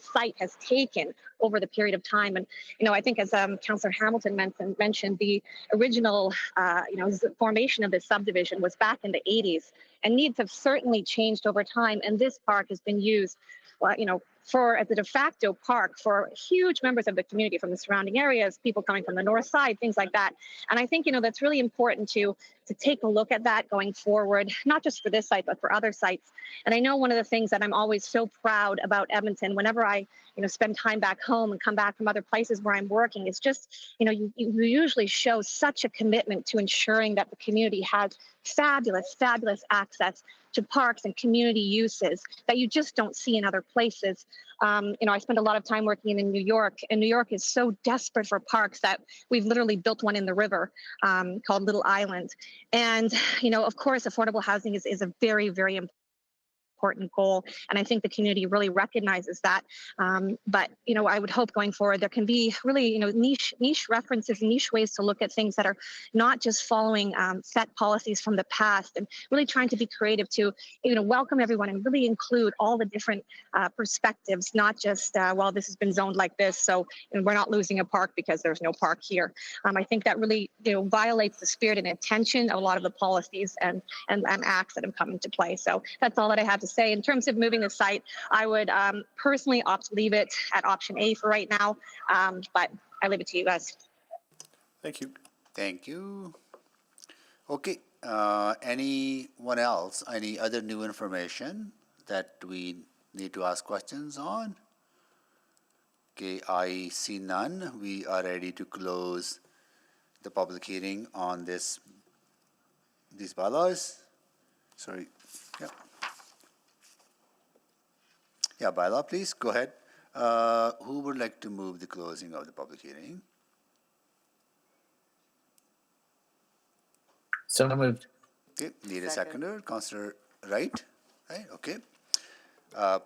site has taken over the period of time. And, you know, I think as Councillor Hamilton mentioned, the original, you know, formation of this subdivision was back in the 80s, and needs have certainly changed over time. And this park has been used, you know, as a de facto park for huge members of the community from the surrounding areas, people coming from the north side, things like that. And I think, you know, that's really important to take a look at that going forward, not just for this site, but for other sites. And I know one of the things that I'm always so proud about Edmonton, whenever I, you know, spend time back home and come back from other places where I'm working, is just, you know, you usually show such a commitment to ensuring that the community has fabulous, fabulous access to parks and community uses that you just don't see in other places. You know, I spent a lot of time working in New York, and New York is so desperate for parks that we've literally built one in the river called Little Island. And, you know, of course, affordable housing is a very, very important goal, and I think the community really recognizes that. But, you know, I would hope going forward there can be really, you know, niche references, niche ways to look at things that are not just following set policies from the past, and really trying to be creative to, you know, welcome everyone and really include all the different perspectives, not just, well, this has been zoned like this, so we're not losing a park because there's no park here. I think that really, you know, violates the spirit and intention of a lot of the policies and acts that have come into play. So that's all that I have to say. In terms of moving the site, I would personally opt to leave it at option A for right now, but I leave it to you guys.
Thank you.
Thank you. Okay, anyone else, any other new information that we need to ask questions on? Okay, I see none. We are ready to close the public hearing on these bylaws. Sorry, yeah. Yeah, bylaw, please, go ahead. Who would like to move the closing of the public hearing?
So moved.
Okay, need a seconder, Councillor Wright, right, okay.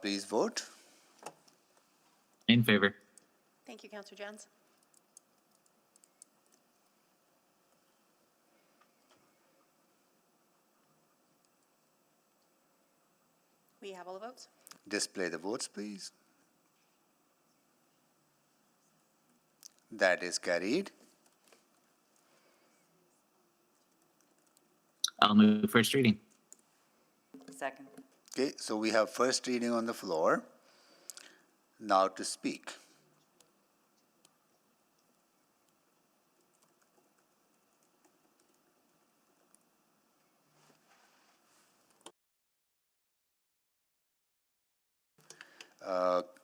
Please vote.
In favor.
Thank you, Councillor Jans. We have all the votes.
Display the votes, please. That is carried.
I'll move first reading.
Second.
Okay, so we have first reading on the floor. Now to speak.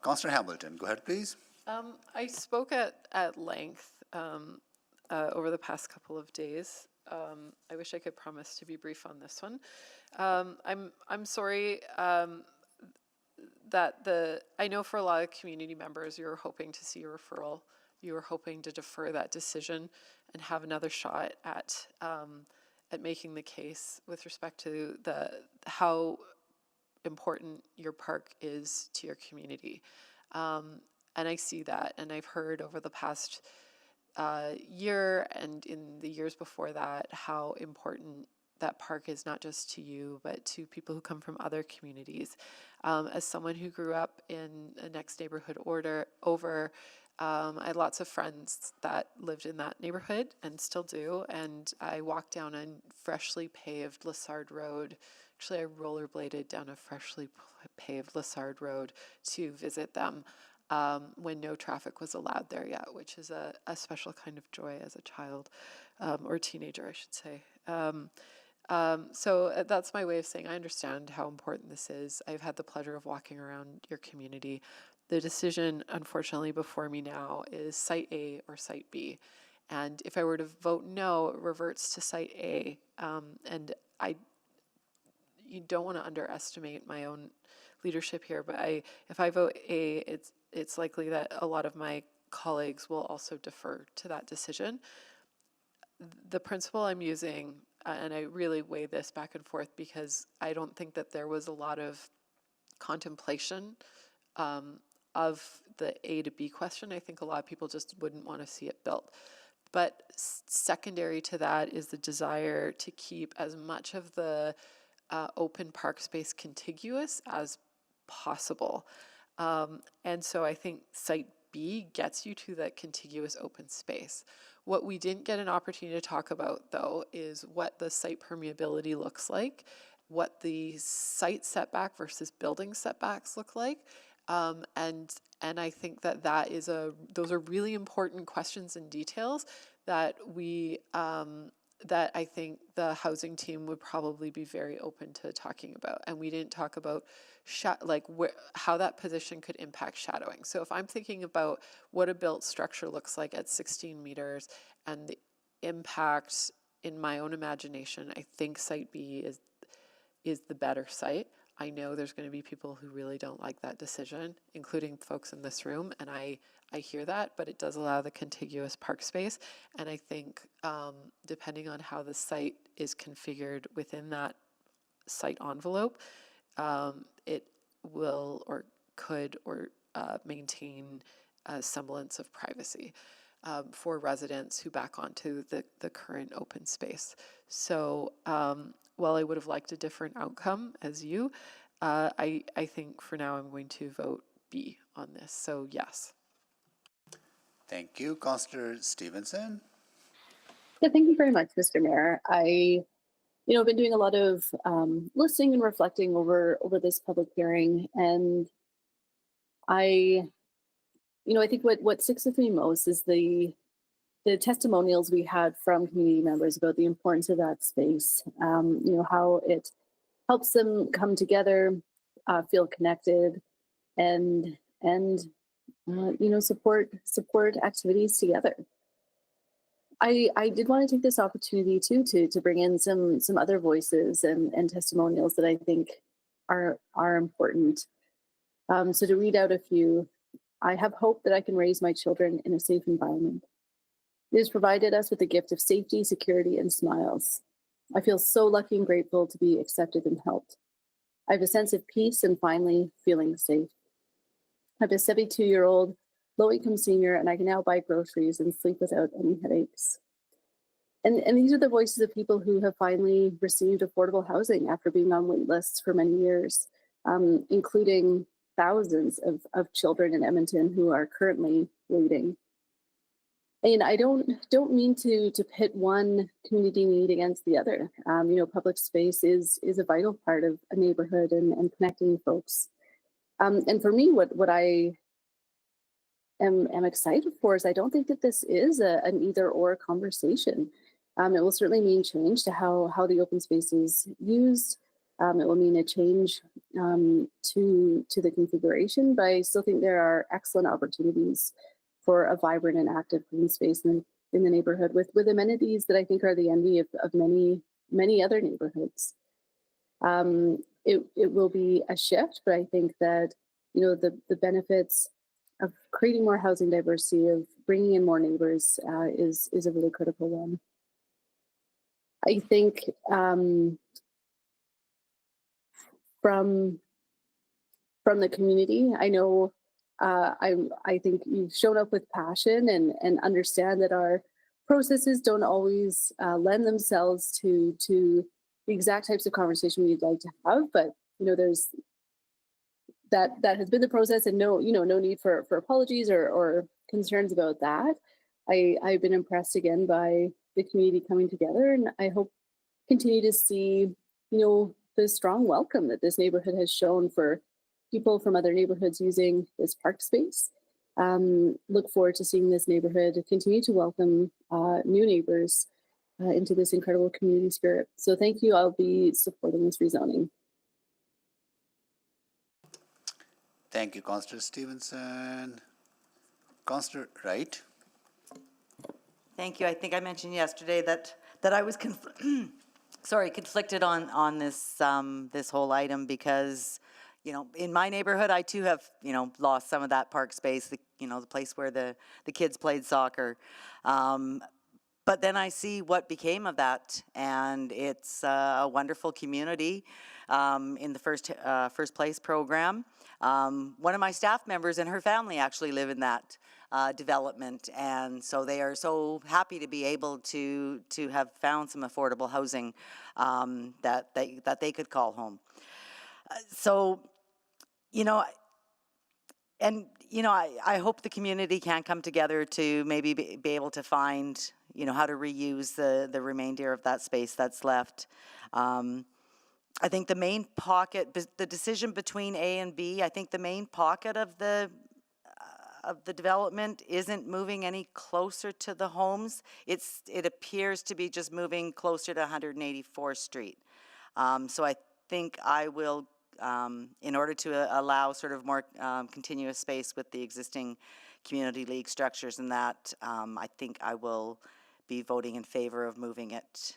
Councillor Hamilton, go ahead, please.
I spoke at length over the past couple of days. I wish I could promise to be brief on this one. I'm sorry. I know for a lot of community members, you were hoping to see a referral. You were hoping to defer that decision and have another shot at making the case with respect to how important your park is to your community. And I see that, and I've heard over the past year and in the years before that how important that park is, not just to you, but to people who come from other communities. As someone who grew up in a next neighborhood over, I had lots of friends that lived in that neighborhood and still do, and I walked down a freshly paved Lessard Road. Actually, I rollerbladed down a freshly paved Lessard Road to visit them when no traffic was allowed there yet, which is a special kind of joy as a child, or teenager, I should say. So that's my way of saying I understand how important this is. I've had the pleasure of walking around your community. The decision, unfortunately, before me now is Site A or Site B. And if I were to vote no, it reverts to Site A. And you don't want to underestimate my own leadership here, but if I vote A, it's likely that a lot of my colleagues will also defer to that decision. The principle I'm using, and I really weigh this back and forth because I don't think that there was a lot of contemplation of the A to B question. I think a lot of people just wouldn't want to see it built. But secondary to that is the desire to keep as much of the open park space contiguous as possible. And so I think Site B gets you to that contiguous open space. What we didn't get an opportunity to talk about, though, is what the site permeability looks like, what the site setback versus building setbacks look like. And I think that those are really important questions and details that that I think the housing team would probably be very open to talking about. And we didn't talk about how that position could impact shadowing. So if I'm thinking about what a built structure looks like at 16 meters and the impact in my own imagination, I think Site B is the better site. I know there's going to be people who really don't like that decision, including folks in this room, and I hear that, but it does allow the contiguous park space. And I think depending on how the site is configured within that site envelope, it will or could maintain a semblance of privacy for residents who back onto the current open space. So while I would have liked a different outcome as you, I think for now I'm going to vote B on this. So yes.
Thank you. Councillor Stevenson.
Yeah, thank you very much, Mr. Mayor. I've been doing a lot of listening and reflecting over this public hearing, and I think what sticks with me most is the testimonials we had from community members about the importance of that space. How it helps them come together, feel connected, and support activities together. I did want to take this opportunity too to bring in some other voices and testimonials that I think are important. So to read out a few, I have hope that I can raise my children in a safe environment. It has provided us with the gift of safety, security, and smiles. I feel so lucky and grateful to be accepted and helped. I have a sense of peace and finally feeling safe. I have a 72-year-old low-income senior, and I can now buy groceries and sleep without any headaches. And these are the voices of people who have finally received affordable housing after being on wait lists for many years, including thousands of children in Edmonton who are currently waiting. And I don't mean to pit one community need against the other. Public space is a vital part of a neighborhood and connecting folks. And for me, what I am excited for is I don't think that this is an either or conversation. It will certainly mean change to how the open space is used. It will mean a change to the configuration, but I still think there are excellent opportunities for a vibrant and active green space in the neighborhood with amenities that I think are the envy of many other neighborhoods. It will be a shift, but I think that the benefits of creating more housing diversity, of bringing in more neighbors, is a really critical one. I think from the community, I know I think you've shown up with passion and understand that our processes don't always lend themselves to the exact types of conversation we'd like to have, but there's that has been the process, and no need for apologies or concerns about that. I've been impressed again by the community coming together, and I hope continue to see the strong welcome that this neighborhood has shown for people from other neighborhoods using this park space. Look forward to seeing this neighborhood continue to welcome new neighbors into this incredible community spirit. So thank you. I'll be supporting this rezoning.
Thank you, Councillor Stevenson. Councillor Wright.
Thank you. I think I mentioned yesterday that I was conflicted on this this whole item because in my neighborhood I too have lost some of that park space, the place where the kids played soccer. But then I see what became of that, and it's a wonderful community in the First Place program. One of my staff members and her family actually live in that development, and so they are so happy to be able to have found some affordable housing that they could call home. I hope the community can come together to maybe be able to find how to reuse the remainder of that space that's left. I think the main pocket, the decision between A and B, I think the main pocket of the development isn't moving any closer to the homes. It appears to be just moving closer to 184th Street. So I think I will, in order to allow sort of more continuous space with the existing community league structures and that, I think I will be voting in favor of moving it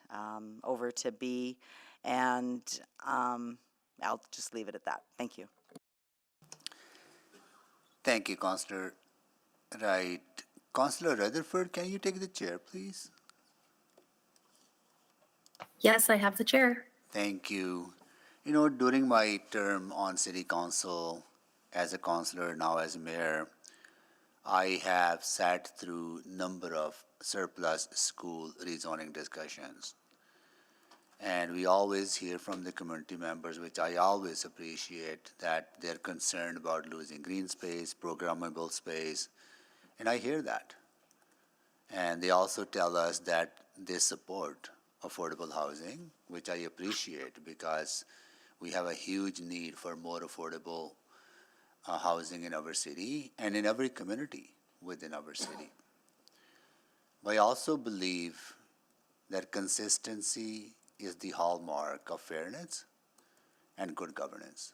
over to B, and I'll just leave it at that. Thank you.
Thank you, Councillor Wright. Councillor Rutherford, can you take the chair, please?
Yes, I have the chair.
Thank you. During my term on City Council as a councillor, now as mayor, I have sat through a number of surplus school rezoning discussions. And we always hear from the community members, which I always appreciate, that they're concerned about losing green space, programmable space, and I hear that. And they also tell us that they support affordable housing, which I appreciate because we have a huge need for more affordable housing in our city and in every community within our city. But I also believe that consistency is the hallmark of fairness and good governance.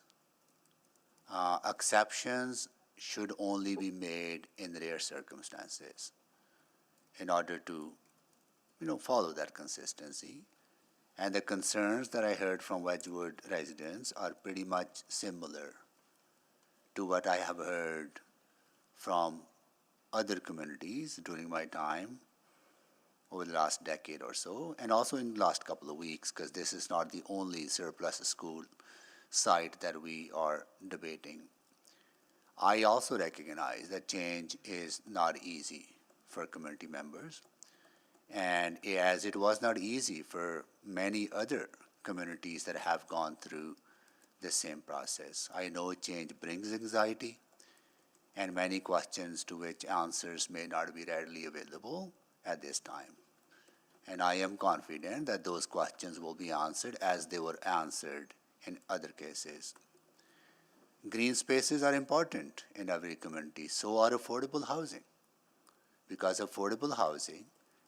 Exceptions should only be made in rare circumstances in order to, follow that consistency. And the concerns that I heard from Wedgwood residents are pretty much similar to what I have heard from other communities during my time over the last decade or so, and also in the last couple of weeks, because this is not the only surplus school site that we are debating. I also recognize that change is not easy for community members, and as it was not easy for many other communities that have gone through the same process. I know change brings anxiety and many questions to which answers may not be readily available at this time. And I am confident that those questions will be answered as they were answered in other cases. Green spaces are important in every community, so are affordable housing, because affordable housing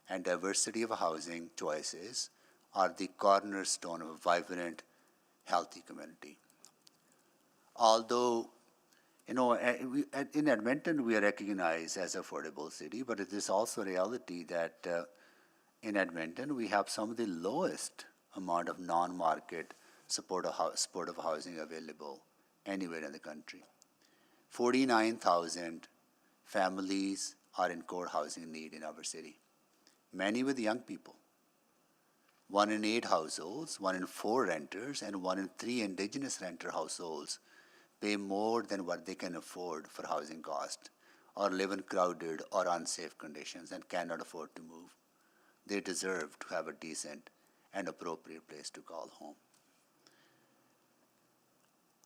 and diversity of housing choices are the cornerstone of a vibrant, healthy community. Although, in Edmonton we are recognized as an affordable city, but it is also a reality that in Edmonton we have some of the lowest amount of non-market supportive housing available anywhere in the country. 49,000 families are in core housing need in our city, many with young people. 1 in 8 households, 1 in 4 renters, and 1 in 3 indigenous renter households pay more than what they can afford for housing cost, or live in crowded or unsafe conditions and cannot afford to move. They deserve to have a decent and appropriate place to call home.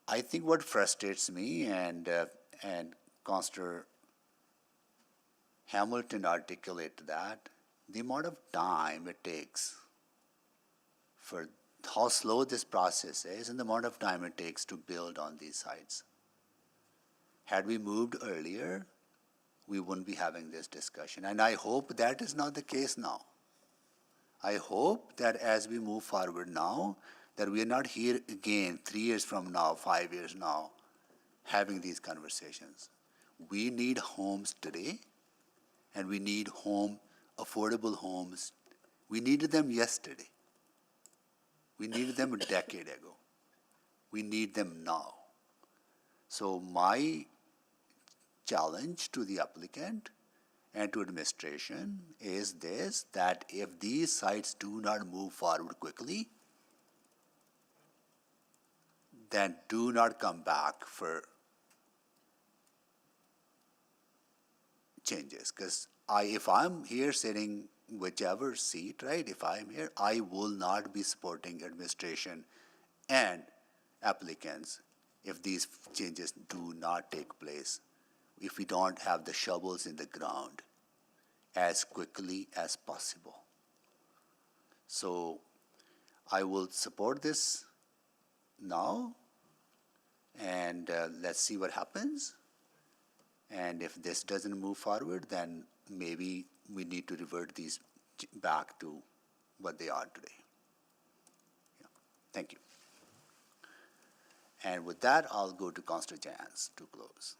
I think what frustrates me, and Councillor Hamilton articulated that, the amount of time it takes for how slow this process is and the amount of time it takes to build on these sites. Had we moved earlier, we wouldn't be having this discussion. And I hope that is not the case now. I hope that as we move forward now, that we are not here again 3 years from now, 5 years now, having these conversations. We need homes today, and we need affordable homes. We needed them yesterday. We needed them a decade ago. We need them now. So my challenge to the applicant and to administration is this, that if these sites do not move forward quickly, then do not come back for changes. Because if I'm here sitting whichever seat, right, if I'm here, I will not be supporting administration and applicants if these changes do not take place, if we don't have the shovels in the ground as quickly as possible. So I will support this now, and let's see what happens. And if this doesn't move forward, then maybe we need to revert these back to what they are today. Yeah. Thank you. And with that, I'll go to Councillor Jans to close.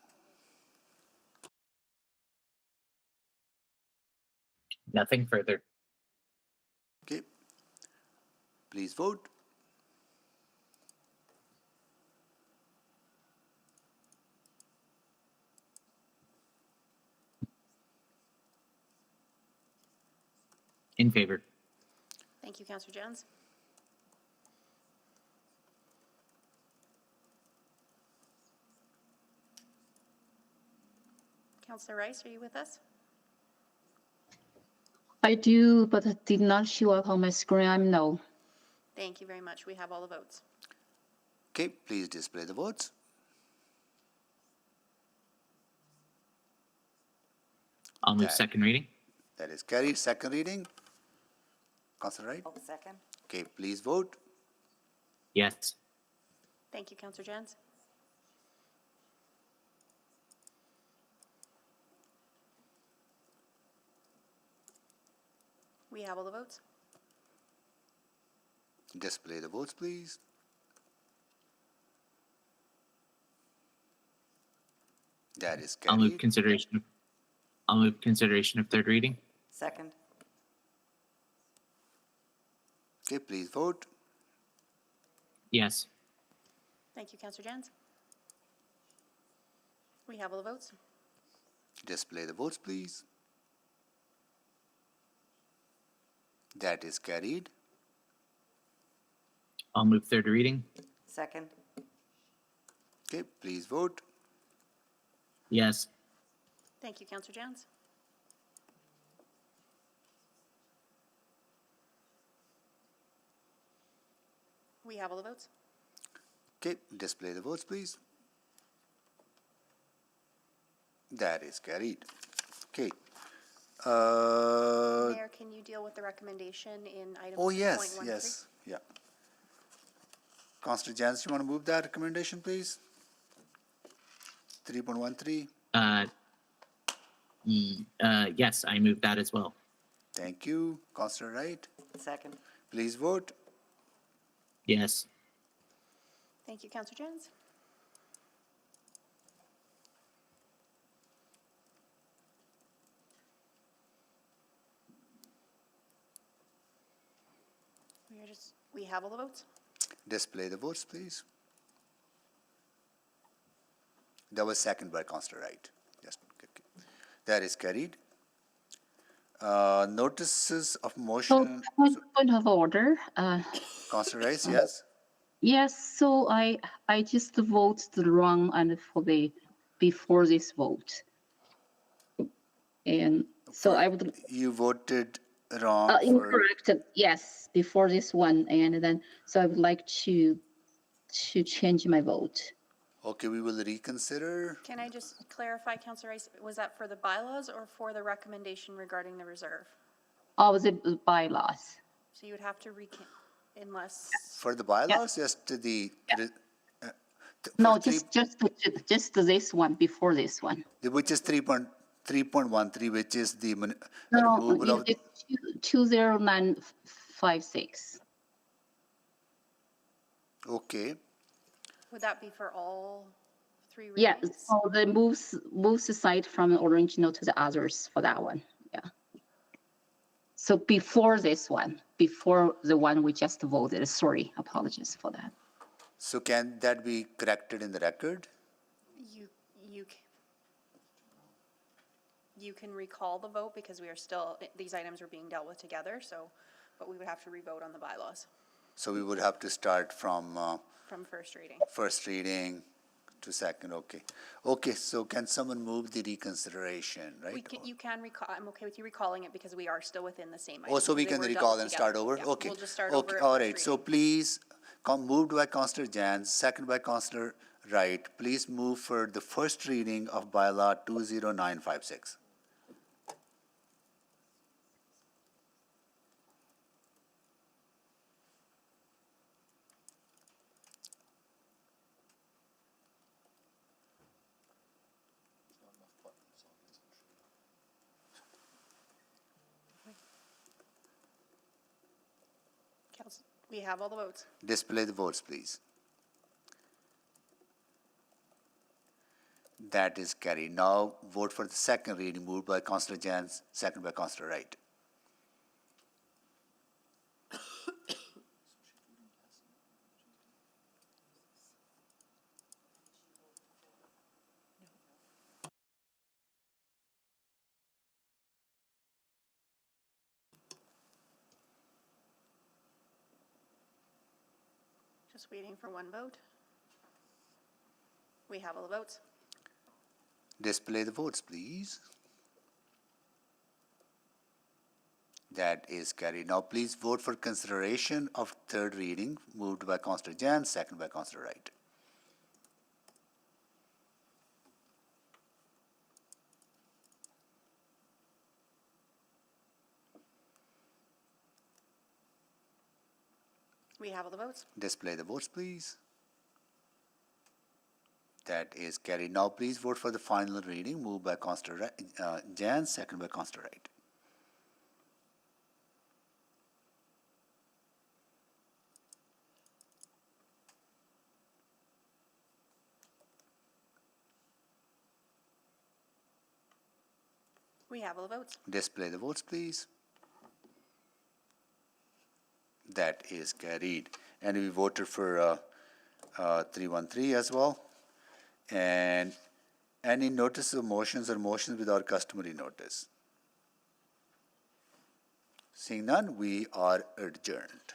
Nothing further.
Okay. Please vote.
In favor.
Thank you, Councillor Jones. Councillor Rice, are you with us?
I do, but it did not show up on my screen. I'm no.
Thank you very much. We have all the votes.
Okay, please display the votes.
I'll move second reading.
That is carried. Second reading. Councillor Wright?
Second.
Okay, please vote.
Yes.
Thank you, Councillor Jans. We have all the votes.
Display the votes, please. That is carried.
I'll move consideration of third reading.
Second.
Okay, please vote.
Yes.
Thank you, Councillor Jans. We have all the votes.
Display the votes, please. That is carried.
I'll move third reading.
Second.
Okay, please vote.
Yes.
Thank you, Councillor Jans. We have all the votes.
Okay, display the votes, please. That is carried. Okay.
Mayor, can you deal with the recommendation in item 3.13?
Yes, yeah. Councillor Jans, you want to move that recommendation, please? 3.13.
Yes, I move that as well.
Thank you. Councillor Wright?
Second.
Please vote.
Yes.
Thank you, Councillor Jans. We have all the votes.
Display the votes, please. That was second by Councillor Wright. Yes. Okay. That is carried. Notices of motion.
Point of order.
Councillor Rice, yes?
Yes, so I just voted wrong and for the before this vote. And so I would
You voted wrong for.
incorrect. Yes, before this one, and then so I would like to change my vote.
Okay, we will reconsider.
Can I just clarify, Councillor Rice, was that for the bylaws or for the recommendation regarding the reserve?
Oh, the bylaws.
So you would have to unless.
For the bylaws, yes, to the.
No, just this one before this one.
Which is 3.13, which is the
No,
removal of.
it's 20956.
Okay.
Would that be for all three readings?
Yeah, so the moves the site from the original to the others for that one. Yeah. So before this one, before the one we just voted. Sorry, apologies for that.
So can that be corrected in the record?
You can recall the vote because we are still, these items are being dealt with together, so, but we would have to revote on the bylaws.
So we would have to start from
first reading.
First reading to second, okay. Okay, so can someone move the reconsideration, right?
You can recall, I'm okay with you recalling it because we are still within the same.
Oh, so we can recall and start over?
Yeah,
Okay.
we'll just start
Okay,
over.
all right, so please, moved by Councillor Jans, second by Councillor Wright. Please move for the first reading of bylaw 20956.
We have all the votes.
Display the votes, please. That is carried. Now vote for the second reading, moved by Councillor Jans, second by Councillor Wright.
Just waiting for one vote. We have all the votes.
Display the votes, please. That is carried. Now please vote for consideration of third reading, moved by Councillor Jans, second by Councillor Wright.
We have all the votes.
Display the votes, please. That is carried. Now please vote for the final reading, moved by Councillor Jans, second by Councillor Wright.
We have all the votes.
Display the votes, please. That is carried. And we voted for 313 as well. And any notice of motions or motions without customary notice? Seeing none, we are adjourned.